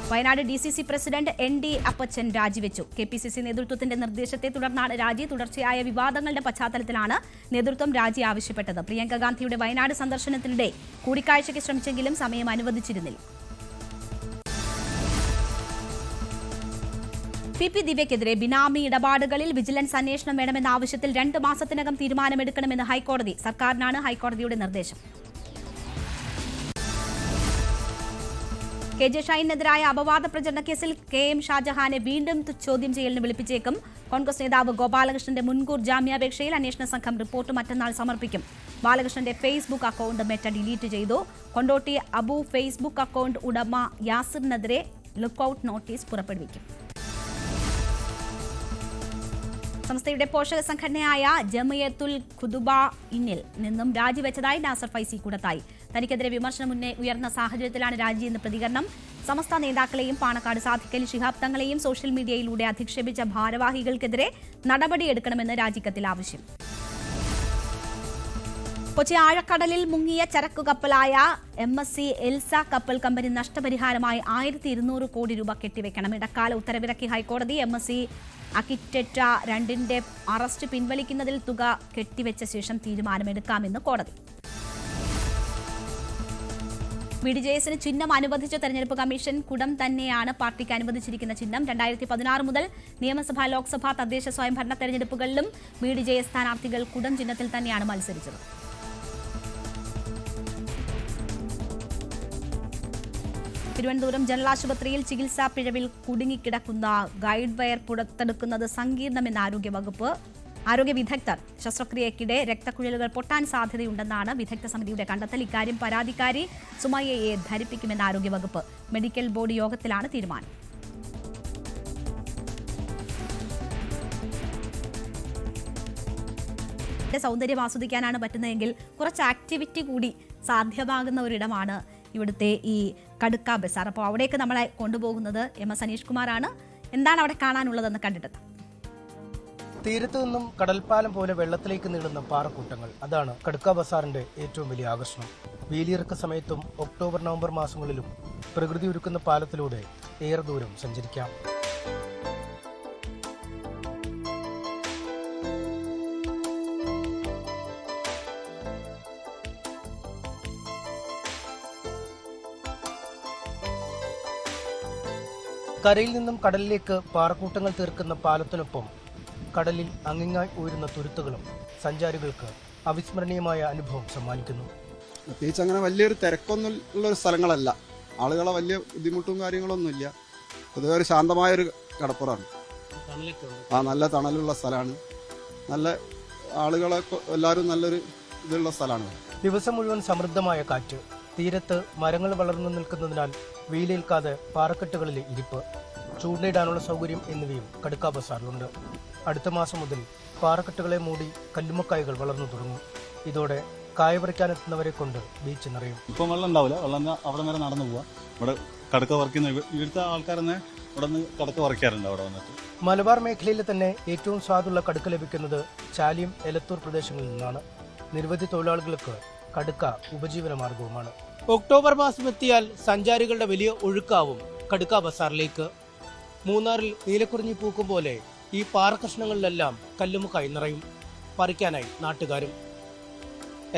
Wayanad DCC president ND അപ്പച്ചൻ രാജിവെച്ചു. KPCC നേതൃത്വത്തിന്റെ നിർദ്ദേശത്തെ തുടർന്നാണ് രാജി. തുടർച്ചയായ വിവാദങ്ങളുടെ പശ്ചാത്തലത്തിലാണ് നേതൃത്വം രാജി ആവശ്യപ്പെട്ടത്. പ്രിയങ്ക ഗാന്ധിയുടെ വയനാട് സന്ദർശനത്തിനിടെ കൂടിക്കാഴ്ചയ്ക്ക് ശ്രമിച്ചെങ്കിലും സമയം അനുവദിച്ചിരുന്നില്ല. PP ദിവ്യക്കെതിരെ ബിനാമി ഇടപാടുകളിൽ വിജിലൻസ് അന്വേഷണം വേണമെന്ന ആവശ്യത്തിൽ 2 മാസത്തിനകം തീരുമാനമെടുക്കണമെന്ന് ഹൈക്കോടതി. സർക്കാരിനാണ് ഹൈക്കോടതിയുടെ നിർദ്ദേശം. KJ ഷൈനെതിരായ അപവാദ പ്രചരണ കേസിൽ KM ഷാജഹാനെ വീണ്ടും ചോദ്യം ചെയ്യലിന് വിളിപ്പിച്ചേക്കും. കോൺഗ്രസ് നേതാവ് ഗോപാലകൃഷ്ണന്റെ മുൻകൂർ ജാമ്യാപേക്ഷയിൽ അന്വേഷണ സംഘം റിപ്പോർട്ട് മറ്റന്നാൾ സമർപ്പിക്കും. ബാലകൃഷ്ണന്റെ ഫേസ്ബുക്ക് അക്കൗണ്ട് മെറ്റ ഡിലീറ്റ് ചെയ്തു. കൊണ്ടോട്ടി അബു ഫേസ്ബുക്ക് അക്കൗണ്ട് ഉടമ യാസിറിനെതിരെ ലുക്കൌട്ട് നോട്ടീസ് പുറപ്പെടുവിക്കും. സംസ്ഥയുടെ പോഷക സംഘടനയായ ജമിയത്തുൽ ഖുതുബാഇനിൽ നിന്നും രാജിവെച്ചതായി നാസർ ഫൈസി കൂടത്തായി. തനിക്കെതിരെ വിമർശനം ഉയർന്ന സാഹചര്യത്തിലാണ് രാജിയെന്ന് പ്രതികരണം. സമസ്ത നേതാക്കളെയും പാണക്കാട് സാദിഖ് അലി ശിഹാബ് തങ്ങളെയും സോഷ്യൽ മീഡിയയിലൂടെ അധിക്ഷേപിച്ച ഭാരവാഹികൾക്കെതിരെ നടപടിയെടുക്കണമെന്ന് രാജിക്കത്തിൽ ആവശ്യം. കൊച്ചി ആഴക്കടലിൽ മുങ്ങിയ ചരക്കു കപ്പലായ MSC എൽസ കപ്പൽ കമ്പനി നഷ്ടപരിഹാരമായി 1200 കോടി രൂപ കെട്ടിവെക്കണം. ഇടക്കാല ഉത്തരവിറക്കി ഹൈക്കോടതി. MSC അക്കിറ്റെറ്റ 2ന്റെ അറസ്റ്റ് പിൻവലിക്കുന്നതിൽ തുക കെട്ടിവെച്ച ശേഷം തീരുമാനമെടുക്കാമെന്ന് കോടതി. BDJSന് ചിഹ്നം അനുവദിച്ച തെരഞ്ഞെടുപ്പ് കമ്മീഷൻ. കുടം തന്നെയാണ് പാർട്ടിക്ക് അനുവദിച്ചിരിക്കുന്ന ചിഹ്നം. 2016 മുതൽ നിയമസഭാ, ലോക്സഭാ, തദ്ദേശ സ്വയംഭരണ തെരഞ്ഞെടുപ്പുകളിലും BDJS സ്ഥാനാർത്ഥികൾ കുടം ചിഹ്നത്തിൽ തന്നെയാണ് മത്സരിച്ചത്. തിരുവനന്തപുരം ജനറൽ ആശുപത്രിയിൽ ചികിത്സാ പിഴവിൽ കുടുങ്ങിക്കിടക്കുന്ന ഗൈഡ് വയർ പുറത്തെടുക്കുന്നത് സങ്കീർണമെന്ന് ആരോഗ്യ വിദഗ്ധർ. ശസ്ത്രക്രിയയ്ക്കിടെ രക്തക്കുഴലുകൾ പൊട്ടാൻ സാധ്യതയുണ്ടെന്നാണ് വിദഗ്ധ സമിതിയുടെ കണ്ടെത്തൽ. ഇക്കാര്യം പരാതിക്കാരി സുമയ്യയെ ധരിപ്പിക്കുമെന്ന് ആരോഗ്യവകുപ്പ്. മെഡിക്കൽ ബോർഡ് യോഗത്തിലാണ് തീരുമാനം. സൗന്ദര്യം ആസ്വദിക്കാനാണ് പറ്റുന്നതെങ്കിൽ കുറച്ച് ആക്ടിവിറ്റി കൂടി സാധ്യമാകുന്ന ഒരിടമാണ് ഇവിടുത്തെ ഈ കടുക്ക ബസാർ. അപ്പോൾ അവിടേക്ക് നമ്മളെ കൊണ്ടുപോകുന്നത് MS അനീഷ് കുമാറാണ്. എന്താണ് അവിടെ കാണാനുള്ളതെന്ന് കണ്ടിട്ട്. തീരത്തു നിന്നും കടൽപ്പാലം പോലെ വെള്ളത്തിലേക്ക് നീളുന്ന പാറക്കൂട്ടങ്ങൾ, അതാണ് കടുക്ക ബസാറിന്റെ ഏറ്റവും വലിയ ആകർഷണം. വേലിയിറക്ക സമയത്തും ഒക്ടോബർ, നവംബർ മാസങ്ങളിലും പ്രകൃതി ഒരുക്കുന്ന പാലത്തിലൂടെ ഏറെ ദൂരം സഞ്ചരിക്കാം. കരയിൽ നിന്നും കടലിലേക്ക് പാറക്കൂട്ടങ്ങൾ തീർക്കുന്ന പാലത്തിനൊപ്പം കടലിൽ അങ്ങിങ്ങായി ഉയരുന്ന തുരുത്തുകളും സഞ്ചാരികൾക്ക് അവിസ്മരണീയമായ അനുഭവം സമ്മാനിക്കുന്നു. പ്രത്യേകിച്ച് അങ്ങനെ വലിയൊരു തിരക്കൊന്നും ഉള്ളൊരു സ്ഥലങ്ങളല്ല. ആളുകളെ വലിയ ബുദ്ധിമുട്ടും കാര്യങ്ങളൊന്നുമില്ല. പൊതുവെ ഒരു ശാന്തമായൊരു കടപ്പുറമാണ്. നല്ല തണലുള്ള സ്ഥലമാണ്. നല്ല ആളുകളെ എല്ലാവരും നല്ലൊരു ഇതുള്ള സ്ഥലമാണ്. ദിവസം മുഴുവൻ സമൃദ്ധമായ കാറ്റ്. തീരത്ത് മരങ്ങൾ വളർന്നു നിൽക്കുന്നതിനാൽ വെയിലേൽക്കാതെ പാറക്കെട്ടുകളിലെ ഇരിപ്പ്, ചൂണ്ടയിടാനുള്ള സൗകര്യം എന്നിവയും കടുക്ക ബസാറിലുണ്ട്. അടുത്ത മാസം മുതൽ പാറക്കെട്ടുകളെ മൂടി കല്ലുമ്മക്കായകൾ വളർന്നു തുടങ്ങും. ഇതോടെ കായ പറിക്കാനെത്തുന്നവരെ കൊണ്ട് ബീച്ച് നിറയും. ഇപ്പം വെള്ളം ഉണ്ടാവില്ല. വെള്ളം അവിടെ വരെ നടന്നു പോവാം. ഇവിടെ കടക്ക പറിക്കുന്ന ഇവിടുത്തെ ആൾക്കാർ തന്നെ ഇവിടെ നിന്ന് കടക്ക പറിക്കാറുണ്ട് അവിടെ വന്നിട്ട്. മലബാർ മേഖലയിൽ തന്നെ ഏറ്റവും സ്വാദുള്ള കടുക്ക ലഭിക്കുന്നത് ചാലിയം എലത്തൂർ പ്രദേശങ്ങളിൽ നിന്നാണ്. നിരവധി തൊഴിലാളികൾക്ക് കടുക്ക ഉപജീവന മാർഗവുമാണ്. ഒക്ടോബർ മാസം എത്തിയാൽ സഞ്ചാരികളുടെ വലിയ ഒഴുക്കാവും കടുക്ക ബസാറിലേക്ക്. മൂന്നാറിൽ നീലക്കുറിഞ്ഞി പൂക്കും പോലെ ഈ പാറക്കഷ്ണങ്ങളിലെല്ലാം കല്ലുമുക്കായി നിറയും. പറിക്കാനായി നാട്ടുകാരും.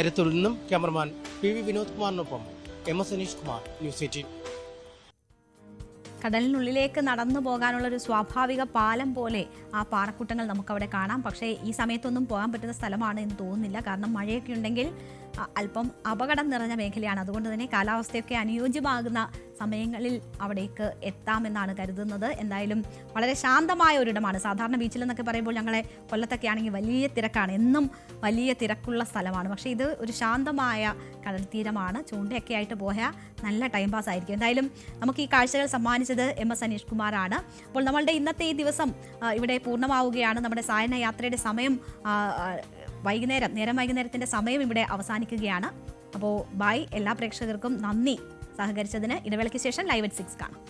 എരത്തൂരിൽ നിന്നും ക്യാമറമാൻ PV വിനോദ് കുമാറിനൊപ്പം MS അനീഷ് കുമാർ, ന്യൂസ് 18. കടലിനുള്ളിലേക്ക് നടന്നു പോകാനുള്ള ഒരു സ്വാഭാവിക പാലം പോലെ ആ പാറക്കൂട്ടങ്ങൾ നമുക്കവിടെ കാണാം. പക്ഷേ ഈ സമയത്തൊന്നും പോകാൻ പറ്റുന്ന സ്ഥലമാണ് എന്ന് തോന്നുന്നില്ല. കാരണം മഴയൊക്കെ ഉണ്ടെങ്കിൽ അല്പം അപകടം നിറഞ്ഞ മേഖലയാണ്. അതുകൊണ്ട് തന്നെ കാലാവസ്ഥയൊക്കെ അനുയോജ്യമാകുന്ന സമയങ്ങളിൽ അവിടേക്ക് എത്താമെന്നാണ് കരുതുന്നത്. എന്തായാലും വളരെ ശാന്തമായ ഒരിടമാണ്. സാധാരണ ബീച്ചിൽ എന്നൊക്കെ പറയുമ്പോൾ ഞങ്ങളെ കൊല്ലത്തൊക്കെ ആണെങ്കിൽ വലിയ തിരക്കാണ്, എന്നും വലിയ തിരക്കുള്ള സ്ഥലമാണ്. പക്ഷേ ഇത് ഒരു ശാന്തമായ കടൽ തീരമാണ്. ചൂണ്ടയൊക്കെ ആയിട്ട് പോയാൽ നല്ല ടൈം പാസ് ആയിരിക്കും. എന്തായാലും നമുക്ക് ഈ കാഴ്ചകൾ സമ്മാനിച്ചത് MS അനീഷ് കുമാറാണ്. അപ്പോൾ നമ്മളുടെ ഇന്നത്തെ ഈ ദിവസം ഇവിടെ പൂർണ്ണമാവുകയാണ്. നമ്മുടെ സായന യാത്രയുടെ സമയം വൈകുന്നേരത്തിൻ്റെ സമയം ഇവിടെ അവസാനിക്കുകയാണ്. അപ്പോൾ ബൈ, എല്ലാ പ്രേക്ഷകർക്കും നന്ദി സഹകരിച്ചതിന്. ഇടവേളയ്ക്ക് ശേഷം ലൈവ് at 6 കാണാം.